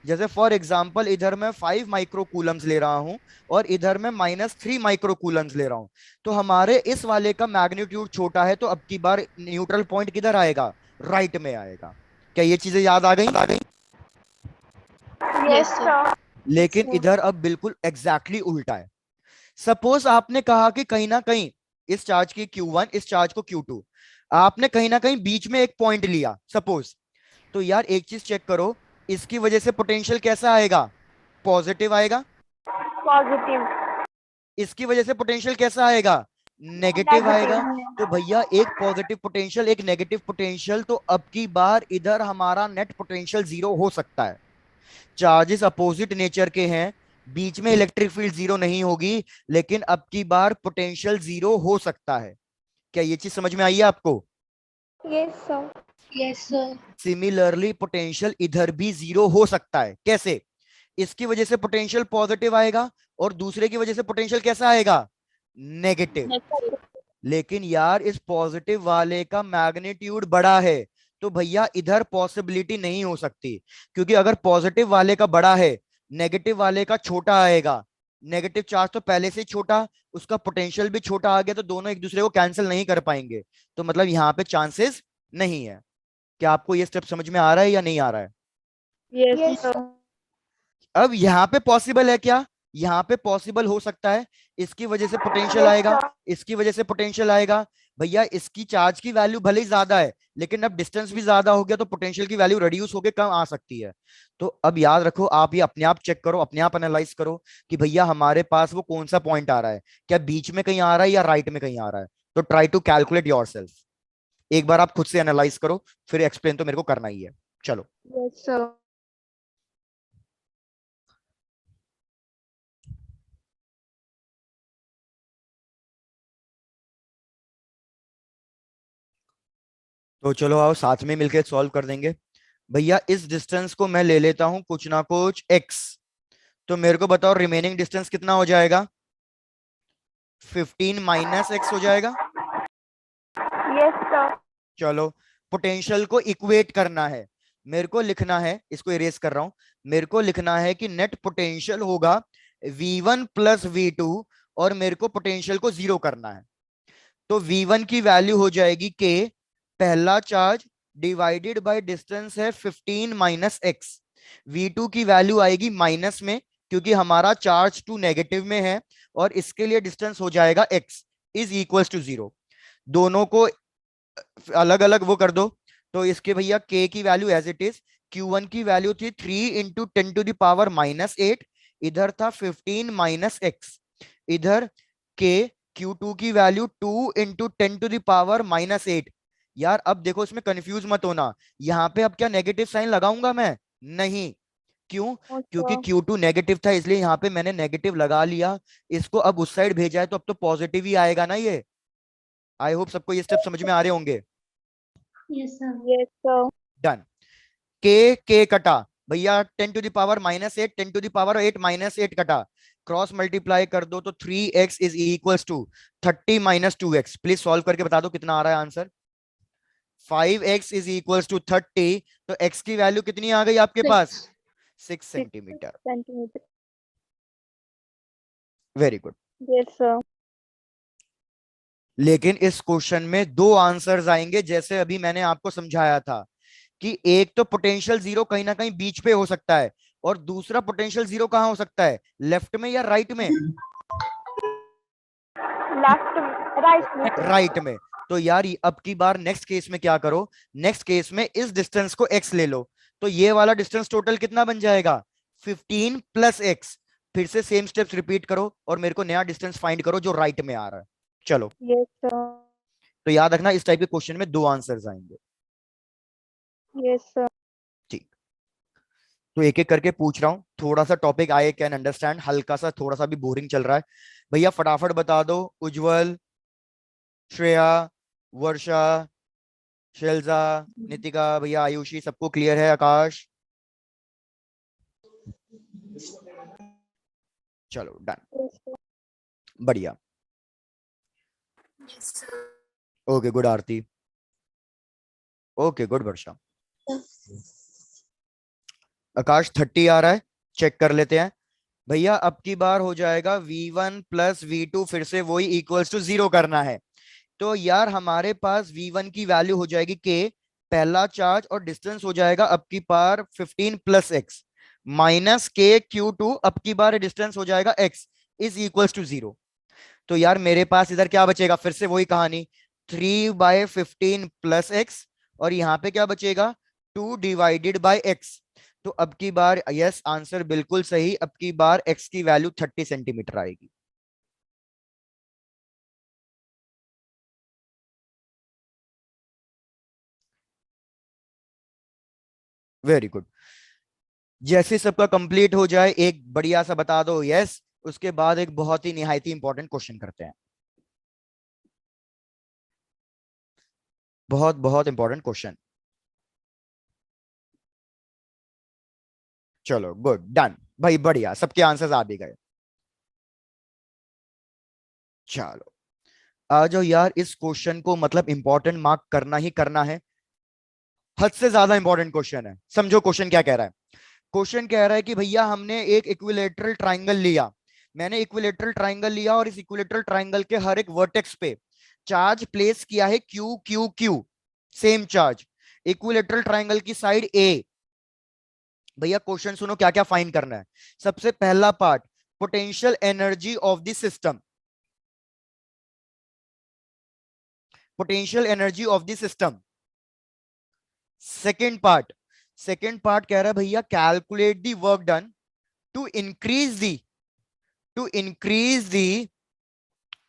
जैसे फॉर एग्जाम्पल इधर मैं 5 माइक्रो कूलम्स ले रहा हूं और इधर मैं -3 माइक्रो कूलम्स ले रहा हूं, तो हमारे इस वाले का मैग्नीट्यूड छोटा है, तो अब की बार न्यूट्रल पॉइंट किधर आएगा, राइट में आएगा। क्या ये चीजें याद आ गई? Yes, sir. लेकिन sir. इधर अब बिल्कुल एग्जैक्टली उल्टा है। सपोज आपने कहा कि कहीं ना कहीं इस चार्ज की Q1, इस चार्ज को Q2, आपने कहीं ना कहीं बीच में एक पॉइंट लिया सपोज। तो यार एक चीज चेक करो, इसकी वजह से पोटेंशियल कैसा आएगा, पॉजिटिव आएगा। Positive. इसकी वजह से पोटेंशियल कैसा आएगा, नेगेटिव आएगा। Negative. तो भैया एक पॉजिटिव पोटेंशियल, एक नेगेटिव पोटेंशियल, तो अब की बार इधर हमारा नेट पोटेंशियल जीरो हो सकता है। चार्जेस अपोजिट नेचर के हैं, बीच में इलेक्ट्रिक फील्ड जीरो नहीं होगी, लेकिन अब की बार पोटेंशियल जीरो हो सकता है। क्या ये चीज समझ में आई है आपको? Yes, sir. Yes, sir. Similarly potential इधर भी जीरो हो सकता है। कैसे? इसकी वजह से पोटेंशियल पॉजिटिव आएगा और दूसरे की वजह से पोटेंशियल कैसा आएगा, नेगेटिव। Negative. लेकिन यार इस पॉजिटिव वाले का मैग्नीट्यूड बड़ा है, तो भैया इधर पॉसिबिलिटी नहीं हो सकती, क्योंकि अगर पॉजिटिव वाले का बड़ा है, नेगेटिव वाले का छोटा आएगा। नेगेटिव चार्ज तो पहले से ही छोटा, उसका पोटेंशियल भी छोटा आ गया, तो दोनों एक दूसरे को कैंसिल नहीं कर पाएंगे, तो मतलब यहाँ पे चांसेस नहीं है। क्या आपको ये स्टेप समझ में आ रहा है या नहीं आ रहा है? Yes, sir. अब यहाँ पे पॉसिबल है क्या, यहाँ पे पॉसिबल हो सकता है, इसकी वजह से पोटेंशियल Yes, आएगा, sir. इसकी वजह से पोटेंशियल आएगा। भैया इसकी चार्ज की वैल्यू भले ही ज्यादा है, लेकिन अब डिस्टेंस भी ज्यादा हो गया, तो पोटेंशियल की वैल्यू रिड्यूस होकर कम आ सकती है। तो अब याद रखो, आप ये अपने आप चेक करो, अपने आप एनालाइज करो कि भैया हमारे पास वो कौन सा पॉइंट आ रहा है, क्या बीच में कहीं आ रहा है या राइट में कहीं आ रहा है। तो ट्राई टू कैलकुलेट योरसेल्फ। एक बार आप खुद से एनालाइज करो, फिर एक्सप्लेन तो मेरे को करना ही है। चलो। Yes, sir. तो चलो आओ साथ में मिलकर सॉल्व कर देंगे। भैया इस डिस्टेंस को मैं ले लेता हूं कुछ ना कुछ x, तो मेरे को बताओ रिमेनिंग डिस्टेंस कितना हो जाएगा, 15 -x हो जाएगा। Yes, sir. चलो, पोटेंशियल को इक्वेट करना है, मेरे को लिखना है, इसको इरेज कर रहा हूं, मेरे को लिखना है कि नेट पोटेंशियल होगा v1 + v2, और मेरे को पोटेंशियल को जीरो करना है। तो v1 की वैल्यू हो जाएगी k, पहला चार्ज डिवाइडेड बाय डिस्टेंस है 15 - x। v2 की वैल्यू आएगी माइनस में, क्योंकि हमारा चार्ज टू नेगेटिव में है, और इसके लिए डिस्टेंस हो जाएगा x इज इक्वल्स टू 0। दोनों को अलग अलग वो कर दो, तो इसके भैया k की value as it is, q1 की वैल्यू थी 3 × 10⁻⁻8, इधर था 15 - x, इधर k, q2 की वैल्यू 2 × 10⁻⁻8। यार अब देखो, इसमें कंफ्यूज मत होना, यहाँ पे अब क्या नेगेटिव साइन लगाऊंगा मैं, नहीं। क्यों? Oh, क्योंकि sir. Q2 नेगेटिव था, इसलिए यहाँ पे मैंने नेगेटिव लगा लिया। इसको अब उस साइड भेजा है, तो अब तो पॉजिटिव ही आएगा ना ये। आई होप सबको ये स्टेप समझ में आ रहे होंगे। Yes, sir. Yes, sir. Done. के कटा भैया, 10⁻⁻8, 10⁻8 -8 क्रॉस मल्टीप्लाई कर दो, तो 3x is equals to 30 - 2x। Please solve करके बता दो कितना आ रहा है answer. 5x is equals to 30, तो x की वैल्यू कितनी आ गई आपके पास, 6. 6 6 centimetre. centimeter. Very good. Yes, sir. लेकिन इस क्वेश्चन में दो आंसर्स आएंगे, जैसे अभी मैंने आपको समझाया था कि एक तो पोटेंशियल जीरो कहीं ना कहीं बीच पे हो सकता है, और दूसरा पोटेंशियल जीरो कहां हो सकता है, लेफ्ट में या राइट में। लेफ्ट, राइट में। राइट में। तो यार अब की बार नेक्स्ट केस में क्या करो, नेक्स्ट केस में इस डिस्टेंस को x ले लो, तो ये वाला डिस्टेंस टोटल कितना बन जाएगा, 15 प्लस x। फिर से सेम स्टेप्स रिपीट करो और मेरे को नया डिस्टेंस फाइंड करो जो राइट में आ रहा है। चलो, यस सर। तो याद रखना इस टाइप के क्वेश्चन में 2 आंसर्स आएंगे। Yes sir. ठीक, तो एक एक करके पूछ रहा हूँ, थोड़ा सा टॉपिक आई कैन अंडरस्टैंड, हल्का सा थोड़ा सा भी बोरिंग चल रहा है। भैया फटाफट बता दो, उज्जवल, श्रेया, वर्षा, शैलजा, नितिका, भैया आयुषी, सबको क्लियर है? आकाश, चलो डन, बढ़िया। Yes, sir. ओके गुड आरती, ओके गुड वर्षा। आकाश 30 आ रहा है, चेक कर लेते हैं। भैया अब की बार हो जाएगा v1 प्लस v2, फिर से वही इक्वल्स टू 0 करना है। तो यार हमारे पास v1 की वैल्यू हो जाएगी k, पहला चार्ज, और डिस्टेंस हो जाएगा अब की बार 15 plus x minus k q2, अब की बार डिस्टेंस हो जाएगा x इज इक्वल्स टू 0। तो यार मेरे पास इधर क्या बचेगा, फिर से वही कहानी, 3/15 प्लस एक्स, और यहाँ पे क्या बचेगा, 2/x। तो अब की बार यस आंसर बिल्कुल सही, अब की बार x की वैल्यू 30 सेंटीमीटर आएगी। Very good. जैसे सबका कंप्लीट हो जाए एक बढ़िया सा बता दो यस, उसके बाद एक बहुत ही निहायती इंपॉर्टेंट क्वेश्चन करते हैं, बहुत बहुत इंपॉर्टेंट क्वेश्चन। चलो गुड डन भाई, बढ़िया, सबके आंसर्स आ भी गए। चलो आ जाओ यार, इस क्वेश्चन को मतलब इंपॉर्टेंट मार्क करना ही करना है, हद से ज्यादा इंपॉर्टेंट क्वेश्चन है। समझो क्वेश्चन क्या कह रहा है। क्वेश्चन कह रहा है कि भैया हमने एक इक्विलेटरल ट्राइंगल लिया, मैंने इक्विलेटरल ट्राइंगल लिया और इस इक्विलेटरल ट्राइंगल के हर एक वर्टेक्स पे चार्ज प्लेस किया है Q Q Q, same charge, equilateral triangle की साइड ए। भैया क्वेश्चन सुनो क्या क्या फाइंड करना है। सबसे पहला part, potential energy of the system, potential energy of the system. Second part कह रहा है भैया calculate the work done to increase the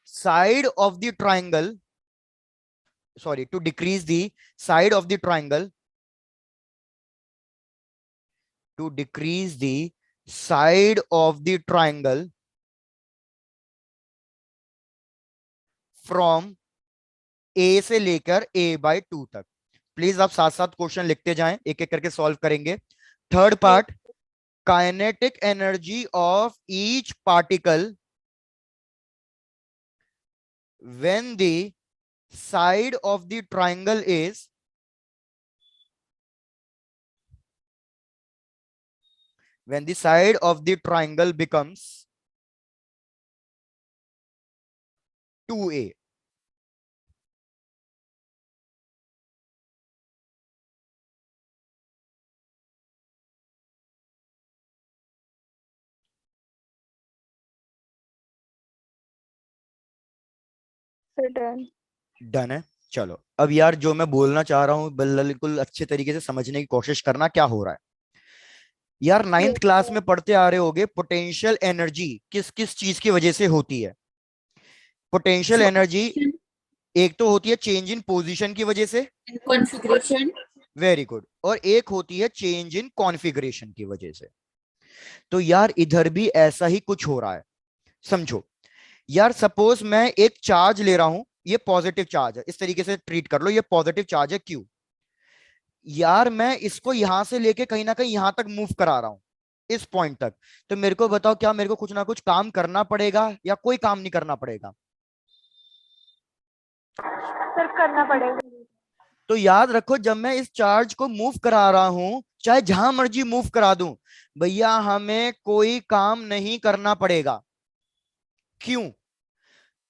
side of the triangle, sorry, to decrease the side of the triangle, to decrease the side of the triangle from a से लेकर a/2 तक। Please आप साथ साथ क्वेश्चन लिखते जाएं, एक एक करके सॉल्व करेंगे। Third part, kinetic energy of each particle when the side of the triangle is when the side of the triangle becomes 2a। Done. Done है। चलो अब यार जो मैं बोलना चाह रहा हूँ बिल्कुल अच्छे तरीके से समझने की कोशिश करना, क्या हो रहा है यार। 9th क्लास में पढ़ते आ रहे होगे पोटेंशियल एनर्जी किस किस चीज की वजह से होती है। पोटेंशियल एनर्जी एक तो होती है चेंज इन पोजीशन की वजह से, Configuration. वेरी गुड, और एक होती है चेंज इन कॉन्फ़िगरेशन की वजह से। तो यार इधर भी ऐसा ही कुछ हो रहा है। समझो यार, सपोज मैं एक चार्ज ले रहा हूं, ये पॉजिटिव चार्ज है, इस तरीके से ट्रीट कर लो, ये पॉजिटिव चार्ज है क्यू। यार मैं इसको यहां से लेके कहीं ना कहीं यहां तक मूव करा रहा हूं, इस पॉइंट तक। तो मेरे को बताओ क्या मेरे को कुछ ना कुछ काम करना पड़ेगा या कोई काम नहीं करना पड़ेगा? सर करना पड़ेगा। तो याद रखो जब मैं इस चार्ज को मूव करा रहा हूं, चाहे जहां मर्जी मूव करा दूं, भैया हमें कोई काम नहीं करना पड़ेगा। क्यों?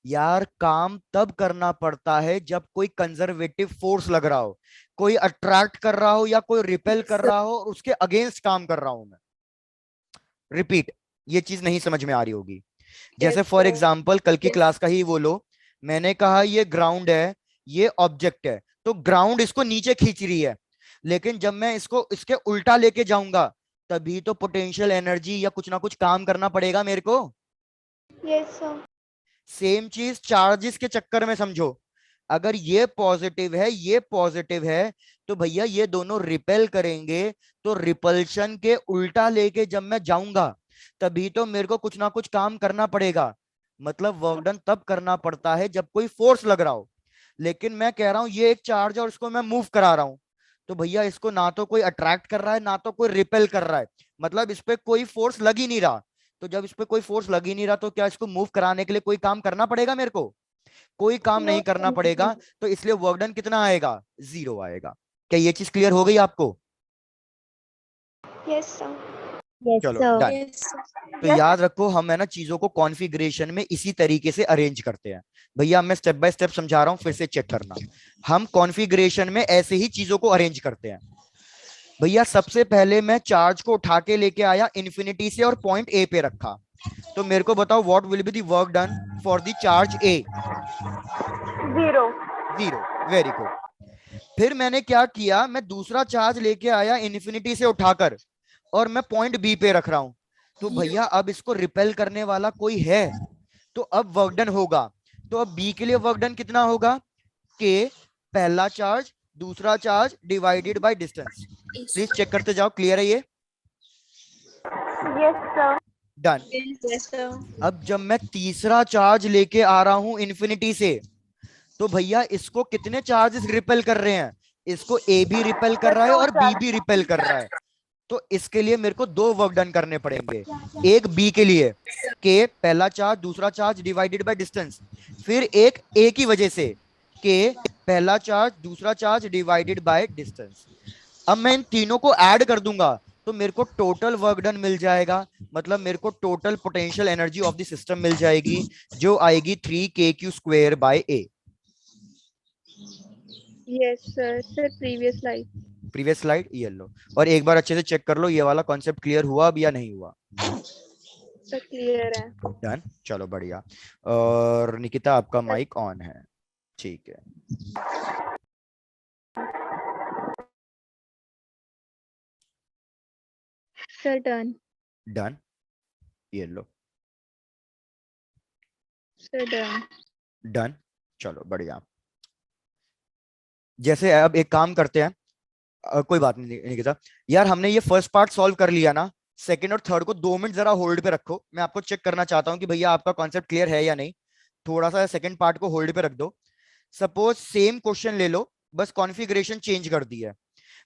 यार काम तब करना पड़ता है जब कोई कंजर्वेटिव फोर्स लग रहा हो, कोई अट्रैक्ट कर रहा हो या कोई रिपेल कर रहा हो, और उसके अगेंस्ट काम कर रहा हूं मैं। रिपीट, ये चीज नहीं समझ में आ रही होगी। जैसे फॉर एग्जाम्पल कल की क्लास का ही वो लो, मैंने कहा ये ग्राउंड है, ये ऑब्जेक्ट है, तो ग्राउंड इसको नीचे खींच रही है, लेकिन जब मैं इसको इसके उल्टा लेके जाऊंगा तभी तो पोटेंशियल एनर्जी या कुछ ना कुछ काम करना पड़ेगा मेरे को। Yes, sir. सेम चीज चार्जेस के चक्कर में समझो, अगर ये पॉजिटिव है ये पॉजिटिव है तो भैया ये दोनों रिपेल करेंगे, तो रिपल्शन के उल्टा लेके जब मैं जाऊंगा तभी तो मेरे को कुछ ना कुछ काम करना पड़ेगा। मतलब वर्क डन तब करना पड़ता है जब कोई फोर्स लग रहा हो, लेकिन मैं कह रहा हूं ये एक चार्ज है और इसको मैं मूव करा रहा हूं, तो भैया इसको ना तो कोई अट्रैक्ट कर रहा है ना तो कोई रिपेल कर रहा है, मतलब इस पे कोई फोर्स लग ही नहीं रहा। तो जब इस पे कोई फोर्स लग ही नहीं रहा तो क्या इसको मूव कराने के लिए कोई काम करना पड़ेगा मेरे को? कोई काम No, नहीं करना sir. पड़ेगा, तो इसलिए वर्क डन कितना आएगा? 0 आएगा। क्या ये चीज क्लियर हो गई आपको? Yes, sir. Yes, चलो sir. डन। Yes, sir. तो याद रखो हम है ना चीजों को कॉन्फ़िगरेशन में इसी तरीके से अरेंज करते हैं। भैया मैं स्टेप बाय स्टेप समझा रहा हूं, फिर से चेक करना। हम कॉन्फ़िगरेशन में ऐसे ही चीजों को अरेंज करते हैं। भैया सबसे पहले मैं चार्ज को उठा के लेके आया इन्फिनिटी से और पॉइंट ए पे रखा, तो मेरे को बताओ what will be the work done for the charge A? 0. 0। Very good. फिर मैंने क्या किया, मैं दूसरा चार्ज लेके आया इन्फिनिटी से उठाकर और मैं पॉइंट बी पे रख रहा हूं, तो भैया अब इसको रिपेल करने वाला कोई है, तो अब वर्क डन होगा। तो अब बी के लिए वर्क डन कितना होगा? के पहला चार्ज दूसरा charge divided by distance. Please check करते जाओ, क्लियर है ये? Yes, sir. Done. Yes, sir. अब जब मैं तीसरा चार्ज लेके आ रहा हूं इन्फिनिटी से, तो भैया इसको कितने चार्जेस रिपेल कर रहे हैं? इसको ए भी रिपेल कर रहा है और बी भी रिपेल कर रहा है, तो इसके लिए मेरे को दो वर्क डन करने पड़ेंगे। एक बी के लिए के पहला चार्ज दूसरा चार्ज डिवाइडेड बाय डिस्टेंस, फिर एक ए की वजह से के पहला चार्ज दूसरा चार्ज डिवाइडेड बाय डिस्टेंस। अब मैं इन तीनों को ऐड कर दूंगा तो मेरे को टोटल वर्क डन मिल जाएगा, मतलब मेरे को total potential energy of the system मिल जाएगी, जो आएगी 3kq² by a. Yes, sir. Sir, previous slide. Previous slide ये लो, और एक बार अच्छे से चेक कर लो ये वाला कॉन्सेप्ट क्लियर हुआ अब या नहीं हुआ? Sir, clear है. डन, चलो बढ़िया। और निकिता आपका माइक ऑन है, ठीक है। Sir, done. डन, ये लो। Sir, done. डन, चलो बढ़िया। जैसे अब एक काम करते हैं, कोई बात नहीं निकिता, यार हमने ये फर्स्ट पार्ट सॉल्व कर लिया ना, सेकंड और थर्ड को 2 मिनट जरा होल्ड पे रखो, मैं आपको चेक करना चाहता हूँ कि भैया आपका कॉन्सेप्ट क्लियर है या नहीं। थोड़ा सा सेकंड पार्ट को होल्ड पे रख दो। सपोज सेम क्वेश्चन ले लो, बस कॉन्फ़िगरेशन चेंज कर दी है।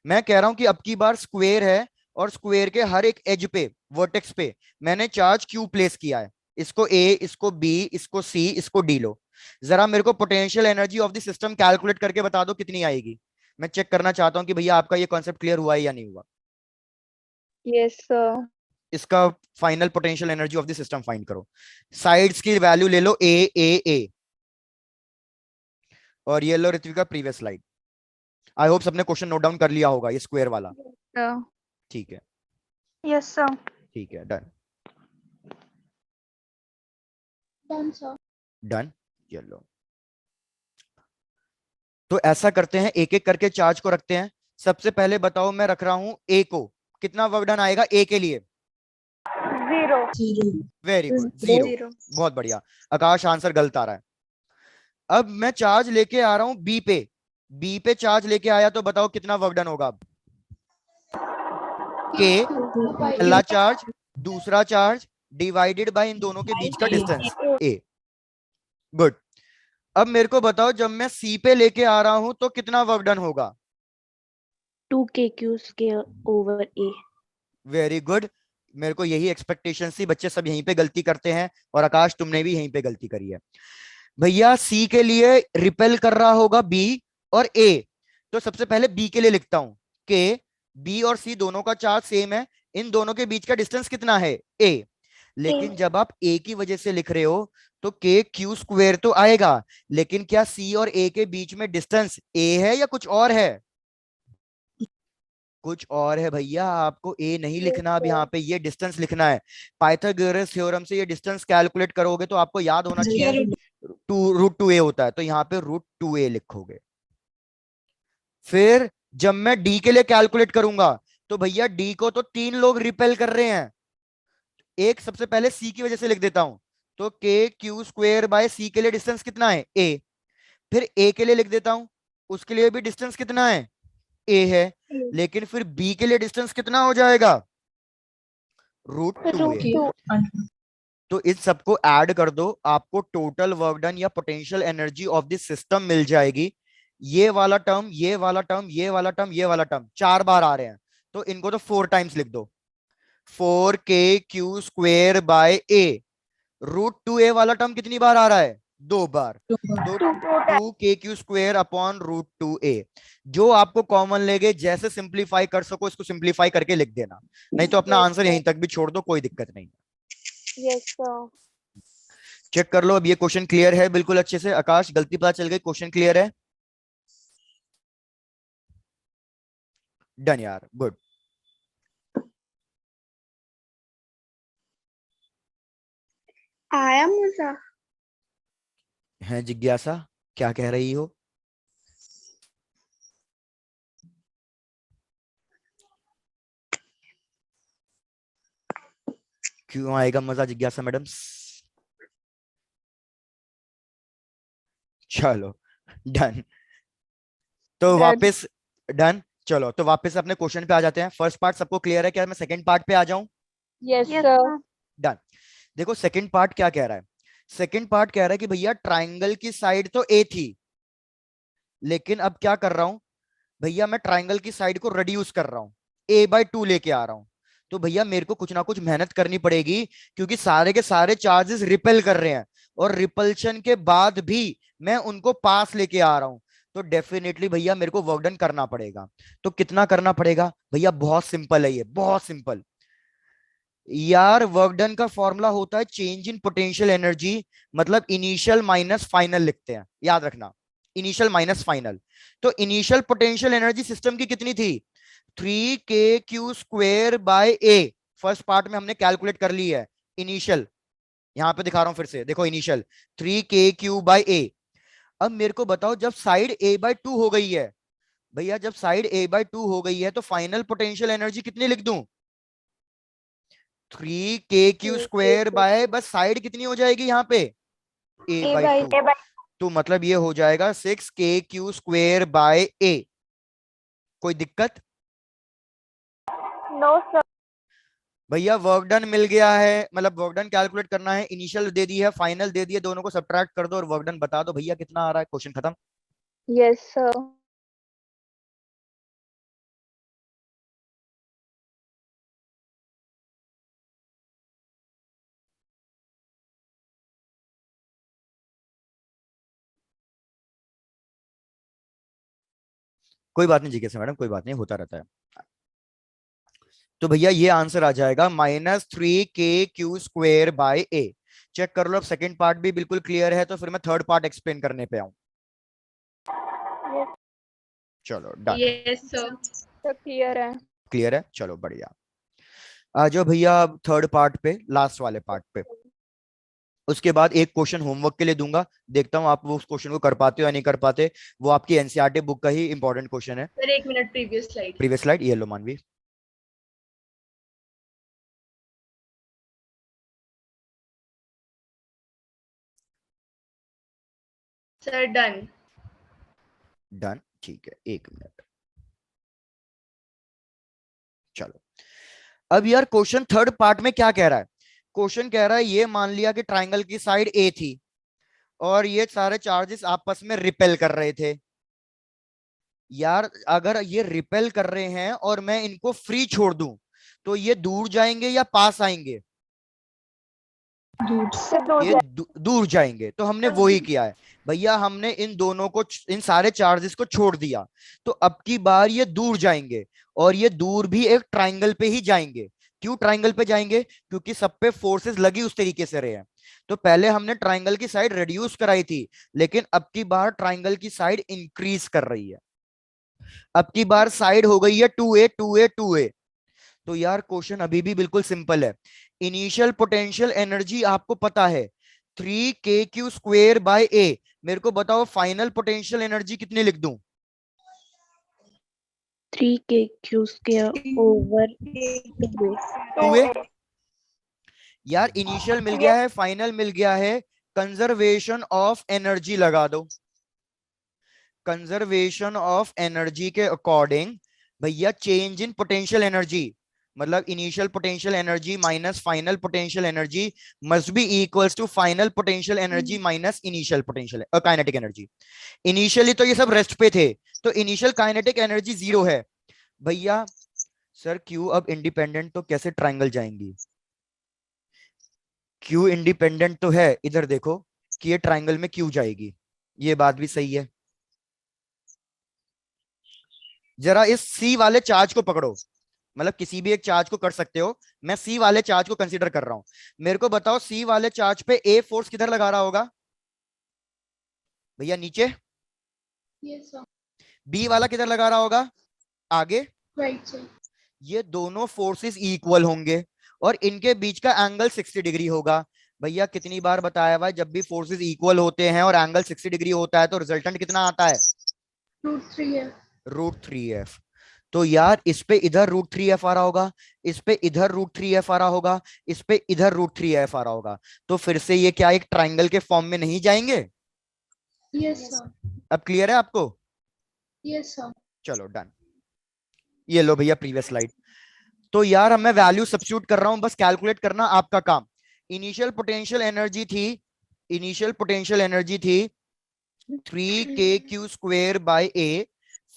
मैं कह रहा हूं कि अब की बार स्क्वायर है और स्क्वायर के हर एक एज पे वर्टेक्स पे मैंने चार्ज क्यू प्लेस किया है, इसको ए इसको बी इसको सी इसको डी लो। जरा मेरे को potential energy of the system calculate करके बता दो कितनी आएगी। मैं चेक करना चाहता हूं कि भैया आपका ये कॉन्सेप्ट क्लियर हुआ है या नहीं हुआ। Yes, sir. इसका final potential energy of the system find करो। साइड्स की वैल्यू ले लो ए, और ये लो Ritvika previous slide. I hope सबने क्वेश्चन नोट डाउन कर लिया होगा, ये स्क्वायर वाला। Sir. ठीक है, Yes, sir. ठीक है, डन। Done, sir. डन, ये लो। तो ऐसा करते हैं, एक एक करके चार्ज को रखते हैं। सबसे पहले बताओ, मैं रख रहा हूं ए को, कितना वर्क डन आएगा ए के लिए? 0. Very good, 0। 0. बहुत बढ़िया, आकाश आंसर गलत आ रहा है। अब मैं चार्ज लेके आ रहा हूं बी पे, बी पे चार्ज लेके आया तो बताओ कितना वर्क डन होगा अब? के पहला चार्ज दूसरा चार्ज डिवाइडेड बाय इन दोनों के बीच का डिस्टेंस ए। गुड। अब मेरे को बताओ जब मैं सी पे लेके आ रहा हूं तो कितना वर्क डन होगा? 2kq square over a. Very good, मेरे को यही एक्सपेक्टेशन थी, बच्चे सब यहीं पे गलती करते हैं, और आकाश तुमने भी यहीं पे गलती करी है। भैया सी के लिए रिपेल कर रहा होगा बी और ए, तो सबसे पहले बी के लिए लिखता हूं कि बी और सी दोनों का चार्ज सेम है, इन दोनों के बीच का डिस्टेंस कितना है? ए। लेकिन जब आप ए की वजह से लिख रहे हो तो के क्यू स्क्वायर तो आएगा, लेकिन क्या सी और ए के बीच में डिस्टेंस ए है या कुछ और है? कुछ और है भैया, आपको ए नहीं लिखना, अब यहाँ पे ये डिस्टेंस लिखना है। पाइथागोरस थ्योरम से ये डिस्टेंस कैलकुलेट करोगे तो आपको याद होना चाहिए रूट टू ए होता है, तो यहाँ पे रूट 2a लिखोगे। फिर जब मैं डी के लिए कैलकुलेट करूंगा तो भैया डी को तो 3 लोग रिपेल कर रहे हैं, एक सबसे पहले सी की वजह से लिख देता हूं, तो के क्यू स्क्वेयर बाय सी के लिए डिस्टेंस कितना है, ए। फिर ए के लिए लिख देता हूं, उसके लिए भी डिस्टेंस कितना है, ए है। लेकिन फिर बी के लिए डिस्टेंस कितना हो जाएगा, रूट 2a। तो इस सबको ऐड कर दो, आपको टोटल वर्क डन या potential energy of this system मिल जाएगी। ये वाला टर्म, ये वाला टर्म, ये वाला टर्म, ये वाला टर्म 4 बार आ रहे हैं, तो इनको तो 4 टाइम्स लिख दो। 4k² square by A. Root 2a वाला टर्म कितनी बार आ रहा है, 2 बार, तो 2k³ square upon root 2a। जो आपको कॉमन लेगे, जैसे सिंप्लीफाई कर सको इसको सिंप्लीफाई करके लिख देना, नहीं तो अपना आंसर यहीं तक भी छोड़ दो, कोई दिक्कत नहीं। Yes sir. चेक कर लो, अब ये क्वेश्चन क्लियर है बिल्कुल अच्छे से। आकाश, गलती पता चल गई, क्वेश्चन क्लियर है, डन यार, गुड। आया मजा। है जिज्ञासा, क्या कह रही हो? क्यों आएगा मजा जिज्ञासा मैडम? चलो डन, तो वापस डन। चलो तो वापस अपने क्वेश्चन पे आ जाते हैं। फर्स्ट पार्ट सबको क्लियर है क्या? मैं सेकंड पार्ट पे आ जाऊं? Yes sir. डन। देखो सेकंड पार्ट क्या कह रहा है। सेकंड पार्ट कह रहा है कि भैया ट्राइंगल की साइड तो ए थी, लेकिन अब क्या कर रहा हूं भैया, मैं ट्राइंगल की साइड को रिड्यूस कर रहा हूं, a/2 लेके आ रहा हूं। तो भैया मेरे को कुछ ना कुछ मेहनत करनी पड़ेगी, क्योंकि सारे के सारे चार्जेस रिपेल कर रहे हैं, और रिपल्शन के बाद भी मैं उनको पास लेके आ रहा हूं, तो डेफिनेटली भैया मेरे को वर्क डन करना पड़ेगा। तो कितना करना पड़ेगा भैया? बहुत सिंपल है, ये बहुत सिंपल यार। वर्क डन का फॉर्मूला होता है चेंज इन पोटेंशियल एनर्जी, मतलब इनिशियल माइनस फाइनल लिखते हैं, याद रखना, इनिशियल माइनस फाइनल। तो इनिशियल पोटेंशियल एनर्जी सिस्टम की कितनी थी, 3k³ square by A. First part में हमने कैलकुलेट कर ली है इनिशियल, यहां पे दिखा रहा हूं फिर से, देखो इनिशियल 3k³ बाय ए। अब मेरे को बताओ, जब साइड a/2 हो गई है भैया, जब साइड a/2 हो गई है तो फाइनल पोटेंशियल एनर्जी कितनी लिख दूं, 3k³ स्क्वेयर बाय, बस साइड कितनी हो जाएगी यहाँ पे, a/2। तो मतलब ये हो जाएगा 6k³ स्क्वेयर बाय ए। कोई दिक्कत? No sir. भैया वर्क डन मिल गया है, मतलब वर्क डन कैलकुलेट करना है, इनिशियल दे दी है, फाइनल दे दिए, दोनों को सब्ट्रैक्ट कर दो और वर्क डन बता दो भैया कितना आ रहा है, क्वेश्चन खत्म। Yes sir. कोई बात नहीं जिज्ञासा मैडम, कोई बात नहीं, होता रहता है। तो भैया ये आंसर आ जाएगा -3k³ square by A. Check कर लो, अब सेकंड पार्ट भी बिल्कुल क्लियर है, तो फिर मैं थर्ड पार्ट एक्सप्लेन करने पे आऊं। चलो डन, यस सर। सब क्लियर है। क्लियर है, चलो बढ़िया। आ जाओ भैया अब थर्ड पार्ट पे, लास्ट वाले पार्ट पे। उसके बाद एक क्वेश्चन होमवर्क के लिए दूंगा, देखता हूं आप वो उस क्वेश्चन को कर पाते हो या नहीं कर पाते। वो आपकी एनसीईआरटी बुक का ही इंपॉर्टेंट क्वेश्चन है। Sir 1 minute, previous slide. Previous slide ये लो मानवी। Sir done. डन, ठीक है, 1 मिनट। चलो अब यार क्वेश्चन थर्ड पार्ट में क्या कह रहा है। क्वेश्चन कह रहा है ये मान लिया कि ट्राइंगल की साइड ए थी और ये सारे चार्जेस आपस में रिपेल कर रहे थे। यार अगर ये रिपेल कर रहे हैं और मैं इनको फ्री छोड़ दूं, तो ये दूर जाएंगे या पास आएंगे? ये दूर जाएंगे। तो हमने वही किया है भैया, हमने इन दोनों को, इन सारे चार्जेस को छोड़ दिया, तो अब की बार ये दूर जाएंगे, और ये दूर भी एक ट्राइंगल पे ही जाएंगे। क्यों ट्राइंगल पे जाएंगे? क्योंकि सब पे फोर्सेस लगी उस तरीके से रहे हैं। तो पहले हमने ट्राइंगल की साइड रिड्यूस कराई थी, लेकिन अब की बार ट्राइंगल की साइड इंक्रीज कर रही है। अब की बार साइड हो गई है 2a 2a 2a। तो यार क्वेश्चन अभी भी बिल्कुल सिंपल है। इनिशियल पोटेंशियल एनर्जी आपको पता है 3kq² A। मेरे को बताओ फाइनल पोटेंशियल एनर्जी कितनी लिख दूं? 3kq² over 2a. 2a। यार इनिशियल मिल गया है, फाइनल मिल गया है, कंजर्वेशन ऑफ एनर्जी लगा दो। कंजर्वेशन ऑफ एनर्जी के अकॉर्डिंग भैया चेंज इन पोटेंशियल एनर्जी, मतलब initial potential energy minus final potential energy must be equals to final potential energy minus initial potential kinetic energy. Initially तो ये सब rest पे थे, तो इनिशियल काइनेटिक एनर्जी 0 है भैया। सर क्यू अब इंडिपेंडेंट तो कैसे ट्रायंगल जाएंगी? क्यू इंडिपेंडेंट तो है, इधर देखो कि ये ट्रायंगल में क्यू जाएगी, ये बात भी सही है। जरा इस सी वाले चार्ज को पकड़ो, मतलब किसी भी एक चार्ज को कर सकते हो, मैं सी वाले चार्ज को कंसीडर कर रहा हूं। मेरे को बताओ सी वाले चार्ज पे ए फोर्स किधर लगा रहा होगा भैया? नीचे। Yes, sir. बी वाला किधर लगा रहा होगा? आगे। Right, sir. ये दोनों फोर्सेस इक्वल होंगे और इनके बीच का एंगल 60 डिग्री होगा। भैया कितनी बार बताया भाई, जब भी फोर्सेस इक्वल होते हैं और एंगल 60 डिग्री होता है तो रिजल्टेंट कितना आता है? √3F. √3f। तो यार इस पे इधर √3f आ रहा होगा, इस पे इधर √3f आ रहा होगा, इस पे इधर √3f आ रहा होगा, तो फिर से ये क्या एक ट्राइंगल के फॉर्म में नहीं जाएंगे? Yes, sir. अब क्लियर है आपको? Yes, sir. चलो डन। ये लो भैया प्रीवियस स्लाइड। तो यार मैं वैल्यू सब्स्टिट्यूट कर रहा हूं, बस कैलकुलेट करना आपका काम। इनिशियल पोटेंशियल एनर्जी थी, इनिशियल पोटेंशियल एनर्जी थी 3kq²A।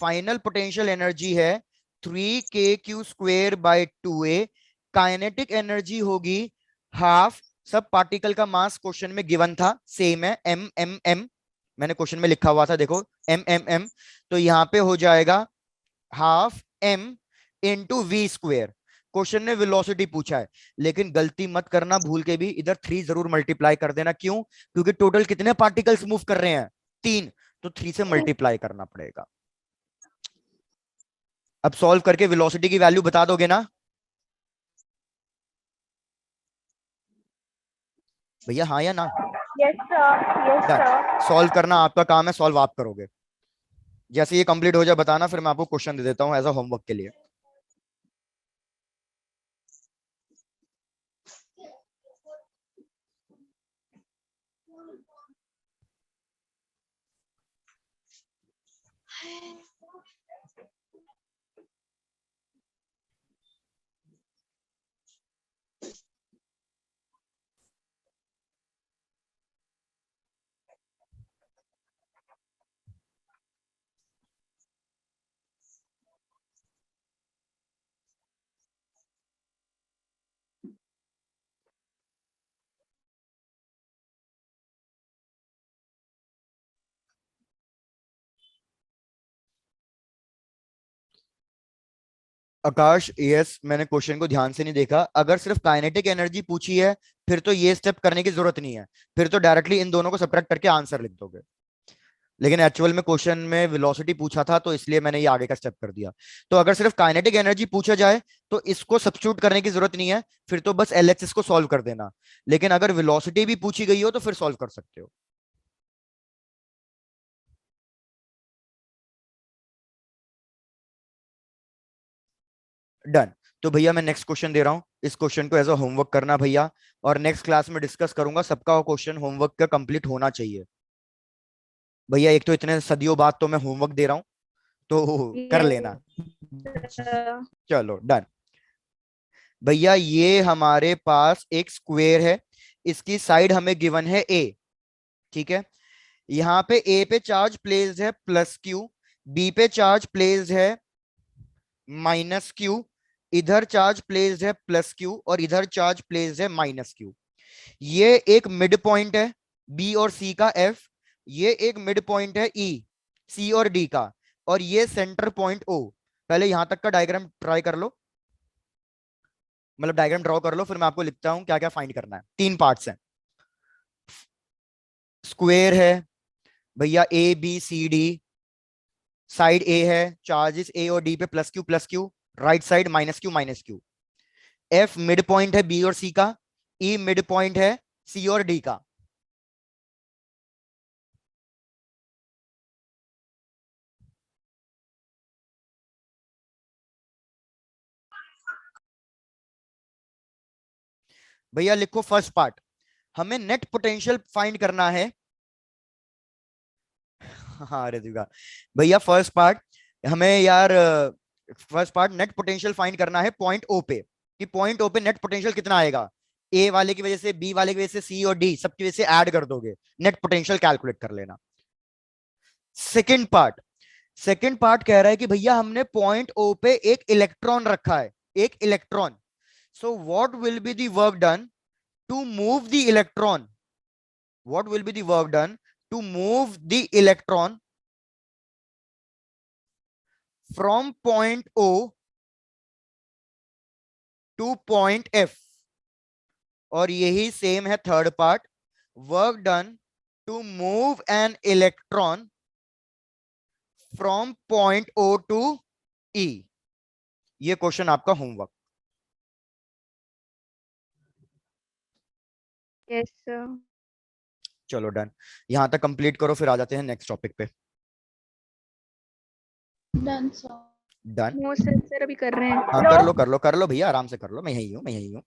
फाइनल पोटेंशियल एनर्जी है 3kq²/2a। काइनेटिक एनर्जी होगी हाफ, सब पार्टिकल का मास क्वेश्चन में गिवन था, सेम है m मैंने क्वेश्चन में लिखा हुआ था, देखो m। तो यहाँ पे हो जाएगा half m into v²। Question ने वेलोसिटी पूछा है, लेकिन गलती मत करना भूल के भी, इधर 3 जरूर मल्टीप्लाई कर देना। क्यों? क्योंकि टोटल कितने पार्टिकल्स मूव कर रहे हैं? 3, तो 3 से मल्टीप्लाई करना पड़ेगा। अब सॉल्व करके वेलोसिटी की वैल्यू बता दोगे ना भैया? हाँ या ना? Yes, sir. Yes, done. sir. Solve करना आपका काम है, सॉल्व आप करोगे। जैसे ये कंप्लीट हो जाए बताना, फिर मैं आपको क्वेश्चन दे देता हूं एज अ होमवर्क के लिए। आकाश यस, मैंने क्वेश्चन को ध्यान से नहीं देखा। अगर सिर्फ काइनेटिक एनर्जी पूछी है फिर तो ये स्टेप करने की जरूरत नहीं है, फिर तो डायरेक्टली इन दोनों को सब्ट्रैक्ट करके आंसर लिख दोगे। लेकिन एक्चुअल में क्वेश्चन में वेलोसिटी पूछा था, तो इसलिए मैंने ये आगे का स्टेप कर दिया। तो अगर सिर्फ काइनेटिक एनर्जी पूछा जाए तो इसको सब्स्टिट्यूट करने की जरूरत नहीं है, फिर तो बस एलएचएस को सॉल्व कर देना। लेकिन अगर वेलोसिटी भी पूछी गई हो तो फिर सॉल्व कर सकते हो। डन। तो भैया मैं नेक्स्ट क्वेश्चन दे रहा हूं, इस क्वेश्चन को एज अ होमवर्क करना भैया, और नेक्स्ट क्लास में डिस्कस करूंगा। सबका क्वेश्चन होमवर्क का कंप्लीट होना चाहिए भैया। एक तो इतने सदियों बाद तो मैं होमवर्क दे रहा हूं, तो कर लेना। चलो डन। भैया ये हमारे पास एक स्क्वायर है, इसकी साइड हमें गिवन है ए, ठीक है। यहाँ पे ए पे चार्ज प्लेस्ड है +q, बी पे चार्ज प्लेस्ड है -q, इधर चार्ज प्लेस्ड है +q और इधर चार्ज प्लेस्ड है -q। ये एक मिड पॉइंट है बी और सी का F, ये एक मिड पॉइंट है E, C और D का, और ये सेंटर पॉइंट O। पहले यहां तक का डायग्राम ट्राई कर लो, मतलब डायग्राम ड्रॉ कर लो, फिर मैं आपको लिखता हूं क्या क्या फाइंड करना है। 3 पार्ट्स हैं। स्क्वायर है भैया ABCD, साइड A है, चार्जेस A और D पे +q, right side -q। F mid point है B और C का, E मिड पॉइंट है C और D का। भैया लिखो फर्स्ट पार्ट, हमें नेट पोटेंशियल फाइंड करना है। हाँ रिद्विका, भैया फर्स्ट पार्ट हमें यार, first part net potential find करना है पॉइंट ओ पे, कि पॉइंट ओ पे नेट पोटेंशियल कितना आएगा। ए वाले की वजह से, बी वाले की वजह से, सी और डी सबकी वजह से ऐड कर दोगे, नेट पोटेंशियल कैलकुलेट कर लेना। सेकंड पार्ट, सेकंड पार्ट कह रहा है कि भैया हमने पॉइंट ओ पे एक इलेक्ट्रॉन रखा है, एक electron. So what will be the work done to move the electron, what will be the work done to move the electron from point O to point F। और यही सेम है third part, work done to move an electron from point O to E। ये question आपका homework. Yes, sir. चलो done, यहां तक complete करो, फिर आ जाते हैं नेक्स्ट टॉपिक पे। Done, sir. Done, No, sir, sir अभी कर रहे हैं। हाँ कर लो कर लो कर लो भैया, आराम से कर लो, मैं यही हूँ, मैं यही हूँ।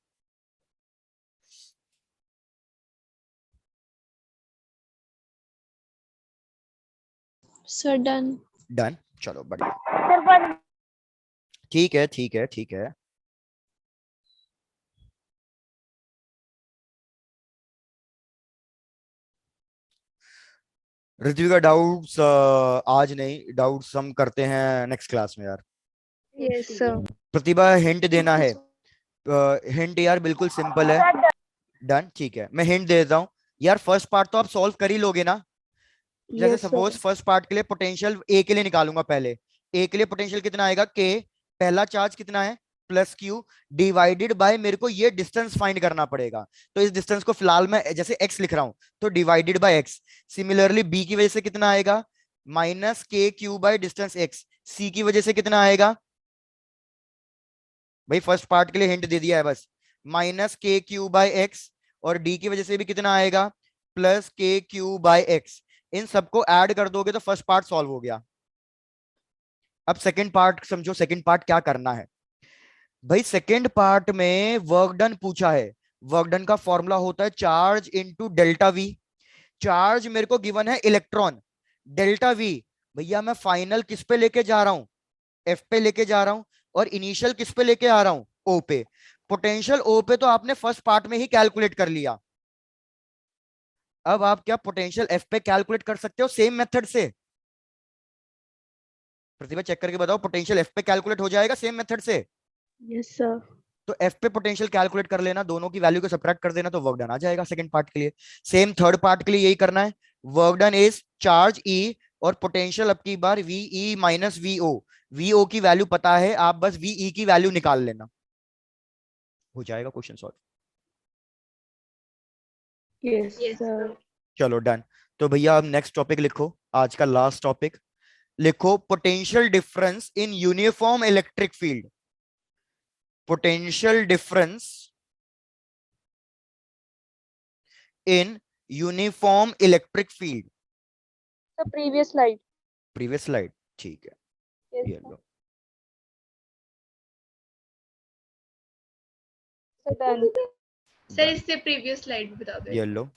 Sir, done. डन, चलो बढ़िया, ठीक है ठीक है ठीक है। ऋत्विक का डाउट्स आज नहीं, डाउट्स हम करते हैं नेक्स्ट क्लास में यार। Yes, sir. प्रतिभा हिंट देना Okay, है, sir. हिंट यार बिल्कुल सिंपल है। डन, ठीक है, मैं हिंट दे देता हूँ यार। फर्स्ट पार्ट तो आप सॉल्व कर ही लोगे ना। जैसे Yes, sir. Suppose first part के लिए पोटेंशियल ए के लिए निकालूंगा, पहले ए के लिए पोटेंशियल कितना आएगा, के पहला चार्ज कितना है प्लस क्यू, डिवाइडेड बाय मेरे को ये डिस्टेंस फाइंड करना पड़ेगा। तो इस डिस्टेंस को फिलहाल मैं जैसे एक्स लिख रहा हूं, तो divided by x. Similarly B की वजह से कितना आएगा, minus k q by distance x. सी की वजह से कितना आएगा, भाई फर्स्ट पार्ट के लिए हिंट दे दिया है बस, minus k q by x. और डी की वजह से भी कितना आएगा, प्लस के क्यू बाय एक्स। इन सबको ऐड कर दोगे तो फर्स्ट पार्ट सॉल्व हो गया। अब सेकंड पार्ट समझो, सेकंड पार्ट क्या करना है भाई। सेकंड पार्ट में वर्क डन पूछा है। वर्क डन का फॉर्मूला होता है charge into delta we. Charge मेरे को गिवन है इलेक्ट्रॉन, डेल्टा वी भैया मैं फाइनल किस पे लेके जा रहा हूं, एफ पे लेके जा रहा हूं। और इनिशियल किस पे लेके आ रहा हूं, ओ पे। पोटेंशियल ओ पे तो आपने फर्स्ट पार्ट में ही कैलकुलेट कर लिया। अब आप क्या पोटेंशियल एफ पे कैलकुलेट कर सकते हो सेम मेथड से। प्रतिभा चेक करके बताओ, पोटेंशियल एफ पे कैलकुलेट हो जाएगा सेम मेथड से। Yes, sir. तो एफ पे पोटेंशियल कैलकुलेट कर लेना, दोनों की वैल्यू को सब्ट्रैक्ट कर देना, तो वर्क डन आ जाएगा सेकंड पार्ट के लिए। सेम थर्ड पार्ट के लिए यही करना है। Work done is charge E और पोटेंशियल अब की बार V E minus V O. V O की वैल्यू पता है, आप बस वी ई की वैल्यू निकाल लेना, हो जाएगा question solve. Yes, Yes, sir. sir. चलो डन। तो भैया अब नेक्स्ट टॉपिक लिखो, आज का लास्ट टॉपिक लिखो, potential difference in uniform electric field. Potential difference in uniform electric field. The previous slide. Previous slide, ठीक है, Yes, ये sir. लो। Sir, done. सर इससे previous slide भी बता दो। ये लो,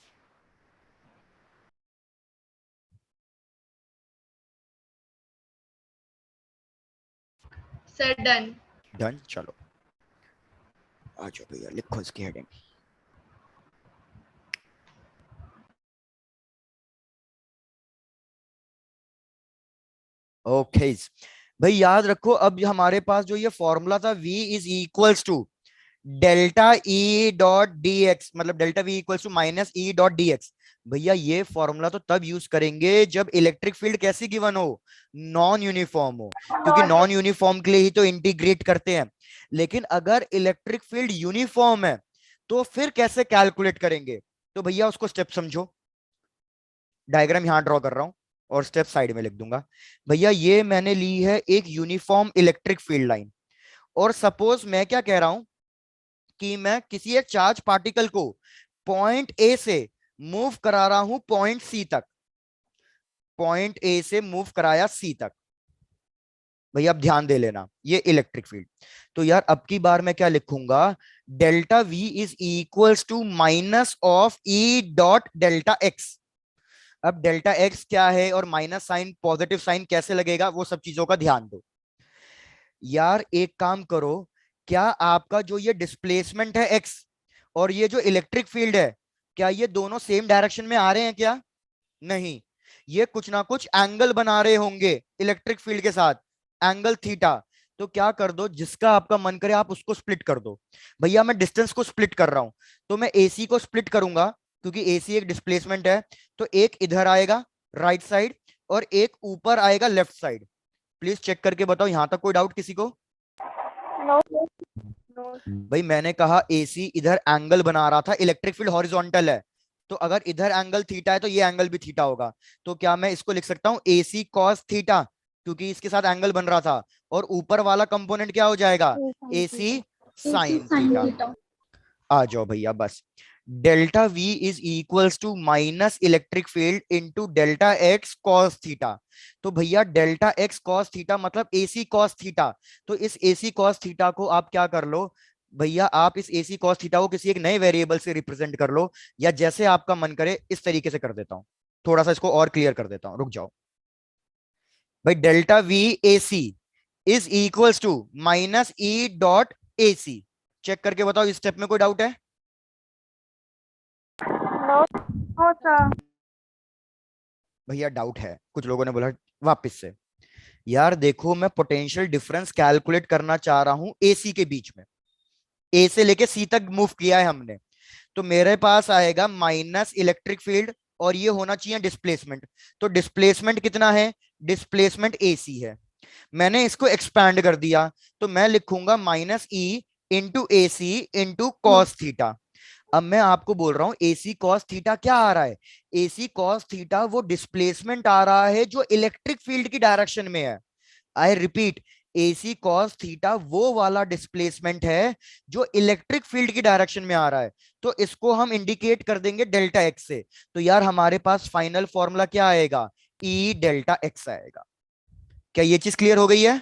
सर डन। डन। चलो आ जाओ भैया, लिखो इसकी हेडिंग। ओके भाई याद रखो, अब हमारे पास जो ये फॉर्मूला था V is equals to delta E dot d x, मतलब delta V equals to minus E dot d x. भैया ये फॉर्मूला तो तब यूज करेंगे जब इलेक्ट्रिक फील्ड कैसी गिवन हो, नॉन यूनिफॉर्म हो, क्योंकि नॉन यूनिफॉर्म के लिए ही तो इंटीग्रेट करते हैं। लेकिन अगर इलेक्ट्रिक फील्ड यूनिफॉर्म है तो फिर कैसे कैलकुलेट करेंगे, तो भैया उसको स्टेप समझो। डायग्राम यहां ड्रॉ कर रहा हूं और स्टेप साइड में लिख दूंगा। भैया ये मैंने ली है एक यूनिफॉर्म इलेक्ट्रिक फील्ड लाइन, और सपोज मैं क्या कह रहा हूं कि मैं किसी एक चार्ज पार्टिकल को पॉइंट ए से मूव करा रहा हूं पॉइंट सी तक, पॉइंट ए से मूव कराया सी तक। भैया अब ध्यान दे लेना, ये इलेक्ट्रिक फील्ड। तो यार अब की बार मैं क्या लिखूंगा, delta we is equals to minus of E dot delta x. अब डेल्टा एक्स क्या है और माइनस साइन पॉजिटिव साइन कैसे लगेगा, वो सब चीजों का ध्यान दो। यार एक काम करो, क्या आपका जो ये डिस्प्लेसमेंट है एक्स और ये जो इलेक्ट्रिक फील्ड है, क्या ये दोनों सेम डायरेक्शन में आ रहे हैं क्या? नहीं, ये कुछ ना कुछ एंगल बना रहे होंगे इलेक्ट्रिक फील्ड के साथ, एंगल थीटा। तो क्या कर दो, जिसका आपका मन करे आप उसको स्प्लिट कर दो। भैया मैं डिस्टेंस को स्प्लिट कर रहा हूं, तो मैं एसी को स्प्लिट करूंगा, क्योंकि एसी एक डिस्प्लेसमेंट है। तो एक इधर आएगा राइट साइड और एक ऊपर आएगा लेफ्ट साइड। प्लीज चेक करके बताओ, यहां तक कोई डाउट किसी को? नो नो भाई मैंने कहा एसी इधर एंगल बना रहा था, इलेक्ट्रिक फील्ड हॉरिजॉन्टल है, तो अगर इधर एंगल थीटा है तो ये एंगल भी थीटा होगा। तो क्या मैं इसको लिख सकता हूं एसी कॉस थीटा, क्योंकि इसके साथ एंगल बन रहा था। और ऊपर वाला कंपोनेंट क्या हो जाएगा? AC sine theta. theta. आ जाओ भैया बस। Delta we is equals to minus electric field into delta x cos theta. तो भैया डेल्टा एक्स कॉस थीटा मतलब एसी कॉस थीटा। तो इस एसी कॉस थीटा को आप क्या कर लो भैया, आप इस एसी कॉस थीटा को किसी एक नए वेरिएबल से रिप्रेजेंट कर लो, या जैसे आपका मन करे इस तरीके से कर देता हूं। थोड़ा सा इसको और क्लियर कर देता हूं, रुक जाओ भाई। Delta v AC is equals to minus E dot AC. Check करके बताओ, इस स्टेप में कोई डाउट है? No sir. भैया डाउट है, कुछ लोगों ने बोला वापस से। यार देखो, मैं पोटेंशियल डिफरेंस कैलकुलेट करना चाह रहा हूं एसी के बीच में, ए से लेके सी तक मूव किया है हमने। तो मेरे पास आएगा माइनस इलेक्ट्रिक फील्ड और ये होना चाहिए डिस्प्लेसमेंट। तो डिस्प्लेसमेंट कितना है? डिस्प्लेसमेंट एसी है। मैंने इसको एक्सपैंड कर दिया, तो मैं लिखूंगा माइनस ई इंटू ए सी इंटू कॉस थीटा। अब मैं आपको बोल रहा हूं एसी कॉस थीटा क्या आ रहा है? एसी कॉस थीटा वो डिस्प्लेसमेंट आ रहा है जो इलेक्ट्रिक फील्ड की डायरेक्शन में है। I repeat, AC cos theta वो वाला डिस्प्लेसमेंट है जो इलेक्ट्रिक फील्ड की डायरेक्शन में आ रहा है। तो इसको हम इंडिकेट कर देंगे डेल्टा एक्स से। तो यार हमारे पास फाइनल फॉर्मूला क्या आएगा? ई डेल्टा एक्स आएगा। क्या ये चीज क्लियर हो गई है?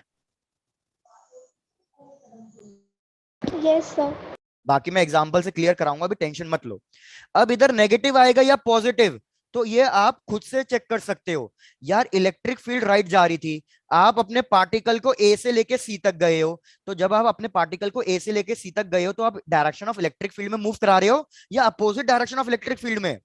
Yes, sir. बाकी मैं एग्जांपल से क्लियर कराऊंगा, अभी टेंशन मत लो। अब इधर नेगेटिव आएगा या पॉजिटिव, तो ये आप खुद से चेक कर सकते हो। यार इलेक्ट्रिक फील्ड राइट जा रही थी, आप अपने पार्टिकल को ए से लेके सी तक गए हो। तो जब आप अपने पार्टिकल को ए से लेके सी तक गए हो, तो आप डायरेक्शन ऑफ इलेक्ट्रिक फील्ड में मूव करा रहे हो या opposite direction of electric field में?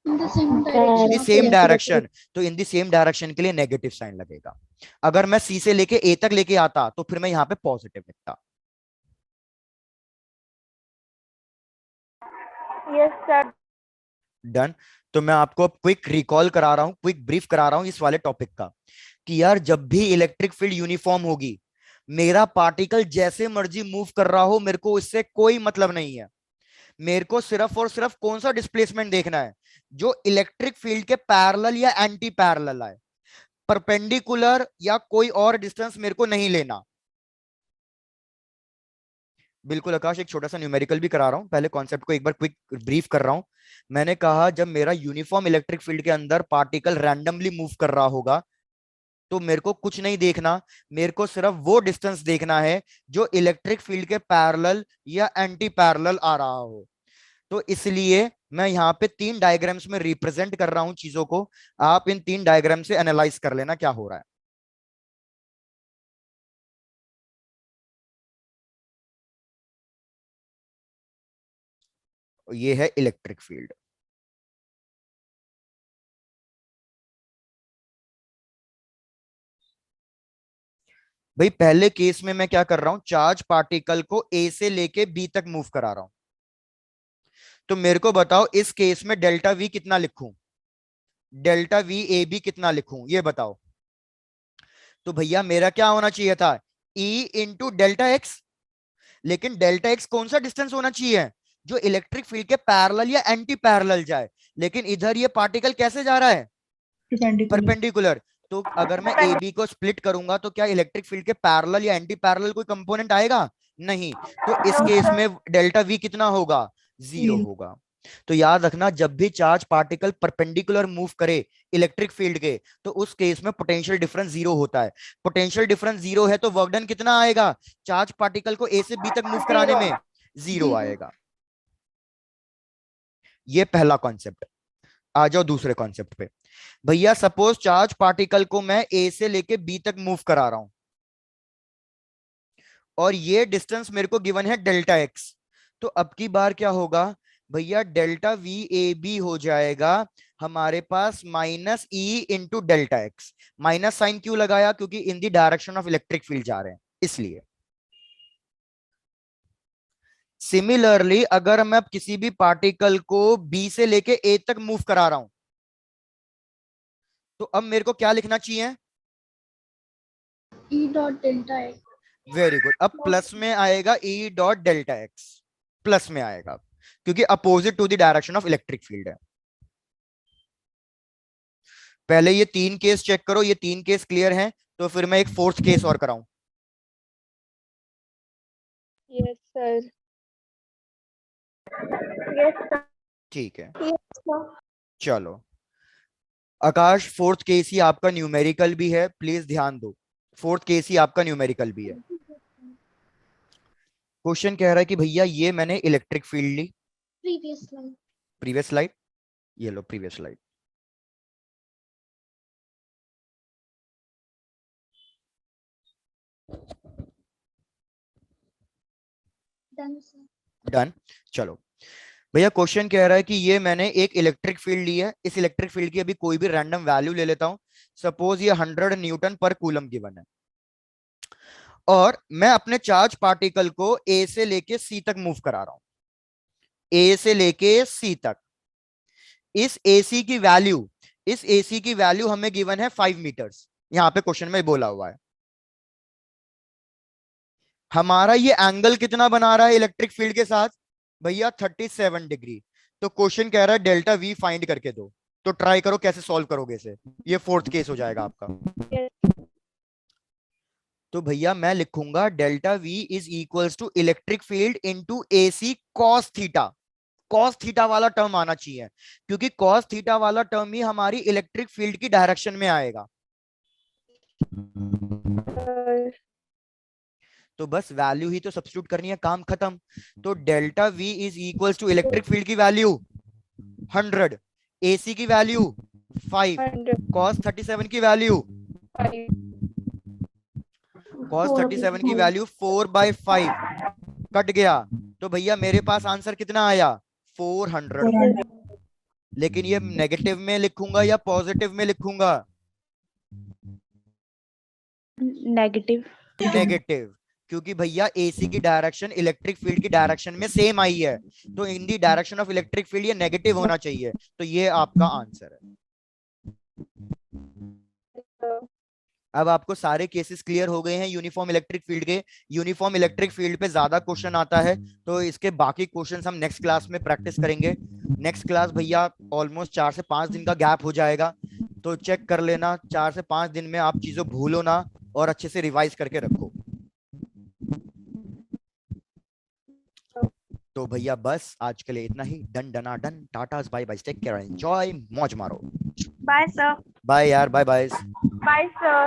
In the same in direction the of same electric direction. तो इन दी सेम डायरेक्शन के लिए नेगेटिव साइन लगेगा। अगर मैं सी से लेके ए तक लेके आता तो फिर मैं यहाँ पे पॉजिटिव लिखता। Yes sir. डन। तो मैं आपको अब क्विक रिकॉल करा रहा हूं, क्विक ब्रीफ करा रहा हूं इस वाले टॉपिक का, कि यार जब भी इलेक्ट्रिक फील्ड यूनिफॉर्म होगी, मेरा पार्टिकल जैसे मर्जी मूव कर रहा हो, मेरे को इससे कोई मतलब नहीं है। मेरे को सिर्फ और सिर्फ कौन सा डिस्प्लेसमेंट देखना है? जो इलेक्ट्रिक फील्ड के पैरेलल या एंटी पैरेलल है। परपेंडिकुलर या कोई और डिस्टेंस मेरे को नहीं लेना। बिल्कुल आकाश, एक छोटा सा न्यूमेरिकल भी करा रहा हूं, पहले कॉन्सेप्ट को एक बार क्विक ब्रीफ कर रहा हूं। मैंने कहा जब मेरा यूनिफॉर्म इलेक्ट्रिक फील्ड के अंदर पार्टिकल रैंडमली मूव कर रहा होगा, तो मेरे को कुछ नहीं देखना, मेरे को सिर्फ वो डिस्टेंस देखना है जो इलेक्ट्रिक फील्ड के पैरेलल या एंटी पैरेलल आ रहा हो। तो इसलिए मैं यहाँ पे 3 डायग्राम्स में रिप्रेजेंट कर रहा हूं चीजों को। आप इन 3 डायग्राम से एनालाइज कर लेना क्या हो रहा है। ये है इलेक्ट्रिक फील्ड। भाई पहले केस में मैं क्या कर रहा हूं, चार्ज पार्टिकल को ए से लेके बी तक मूव करा रहा हूं। तो मेरे को बताओ इस केस में डेल्टा वी कितना लिखूं, डेल्टा वी ए बी कितना लिखूं, ये बताओ। तो भैया मेरा क्या होना चाहिए था? E into delta x. लेकिन डेल्टा एक्स कौन सा डिस्टेंस होना चाहिए? जो इलेक्ट्रिक फील्ड के पैरेलल या एंटी पैरेलल जाए। लेकिन इधर ये पार्टिकल कैसे जा रहा है? परपेंडिकुलर। तो अगर मैं ए बी को स्प्लिट करूंगा तो क्या इलेक्ट्रिक फील्ड के पैरेलल या एंटी पैरेलल कोई कंपोनेंट आएगा? नहीं। तो इस केस में डेल्टा वी कितना होगा? 0 होगा। तो याद रखना, जब भी चार्ज पार्टिकल परपेंडिकुलर मूव करे इलेक्ट्रिक फील्ड के, तो उस केस में पोटेंशियल डिफरेंस जीरो होता है। पोटेंशियल डिफरेंस जीरो है तो वर्क डन कितना आएगा चार्ज पार्टिकल को ए से बी तक मूव कराने में? जीरो आएगा। ये पहला कॉन्सेप्ट। आ जाओ दूसरे कॉन्सेप्ट पे। भैया सपोज चार्ज पार्टिकल को मैं ए से लेके बी तक मूव करा रहा हूं, और ये डिस्टेंस मेरे को गिवन है डेल्टा एक्स। तो अब की बार क्या होगा भैया, डेल्टा वी ए बी हो जाएगा हमारे पास minus E into delta x. Minus sign क्यों लगाया? क्योंकि in the direction of electric field जा रहे हैं, इसलिए। सिमिलरली अगर मैं किसी भी पार्टिकल को बी से लेके ए तक मूव करा रहा हूं, तो अब मेरे को क्या लिखना चाहिए? E dot delta x. Very good. अब प्लस में आएगा E dot delta x, plus में आएगा क्योंकि opposite to the direction of electric field है। पहले ये 3 केस चेक करो, ये 3 केस क्लियर हैं, तो फिर मैं एक 4th केस और कराऊं। Yes, sir. ठीक है, Yes, sir. चलो। आकाश 4th केस ही आपका न्यूमेरिकल भी है, प्लीज ध्यान दो। 4th केस ही आपका न्यूमेरिकल भी है। क्वेश्चन कह रहा है कि भैया ये मैंने इलेक्ट्रिक फील्ड ली। Previous slide. प्रीवियस स्लाइड, ये लो previous slide. Done, sir. Done. चलो भैया, क्वेश्चन कह रहा है कि ये मैंने एक इलेक्ट्रिक फील्ड ली है। इस इलेक्ट्रिक फील्ड की अभी कोई भी रैंडम वैल्यू ले लेता हूं। सपोज ये 100 न्यूटन पर कूलम गिवन है, और मैं अपने चार्ज पार्टिकल को ए से लेके सी तक मूव करा रहा हूं। ए से लेके सी तक। इस एसी की वैल्यू, इस एसी की वैल्यू हमें गिवन है 5 मीटर्स, यहां पे क्वेश्चन में बोला हुआ है। हमारा ये एंगल कितना बना रहा है इलेक्ट्रिक फील्ड के साथ? भैया 37 डिग्री। तो क्वेश्चन कह रहा है डेल्टा वी फाइंड करके दो। तो ट्राई करो कैसे सॉल्व करोगे इसे। ये 4th केस हो जाएगा आपका। Yes. तो भैया मैं लिखूंगा delta we is equals to electric field into AC cos theta. Cos theta वाला टर्म आना चाहिए, क्योंकि कॉस थीटा वाला टर्म ही हमारी इलेक्ट्रिक फील्ड की डायरेक्शन में आएगा। Sir. तो बस वैल्यू ही तो सब्स्टिट्यूट करनी है, काम खत्म। तो delta we is equals to electric field की वैल्यू 100, एसी की वैल्यू 5, 100. कॉस 37 की वैल्यू, 5. कॉस 37 की वैल्यू 4/5 कट गया। तो भैया मेरे पास आंसर कितना आया? 400। लेकिन ये नेगेटिव में लिखूंगा या पॉजिटिव में लिखूंगा? नेगेटिव। नेगेटिव, क्योंकि भैया एसी की डायरेक्शन इलेक्ट्रिक फील्ड की डायरेक्शन में सेम आई है, तो in the direction of electric field ये नेगेटिव होना चाहिए। तो ये आपका आंसर है। अब आपको सारे केसेस क्लियर हो गए हैं यूनिफॉर्म इलेक्ट्रिक फील्ड के। यूनिफॉर्म इलेक्ट्रिक फील्ड पे ज्यादा क्वेश्चन आता है, तो इसके बाकी क्वेश्चंस हम नेक्स्ट क्लास में प्रैक्टिस करेंगे। नेक्स्ट क्लास भैया ऑलमोस्ट 4 से 5 दिन का गैप हो जाएगा, तो चेक कर लेना 4 से 5 दिन में आप चीजों भूलो ना, और अच्छे से रिवाइज करके रखो। तो भैया बस आज के लिए इतना ही। Done done done. Tata bye bye, take care, enjoy, मौज मारो। Bye sir. बाय यार, बाय बाय। Bye sir.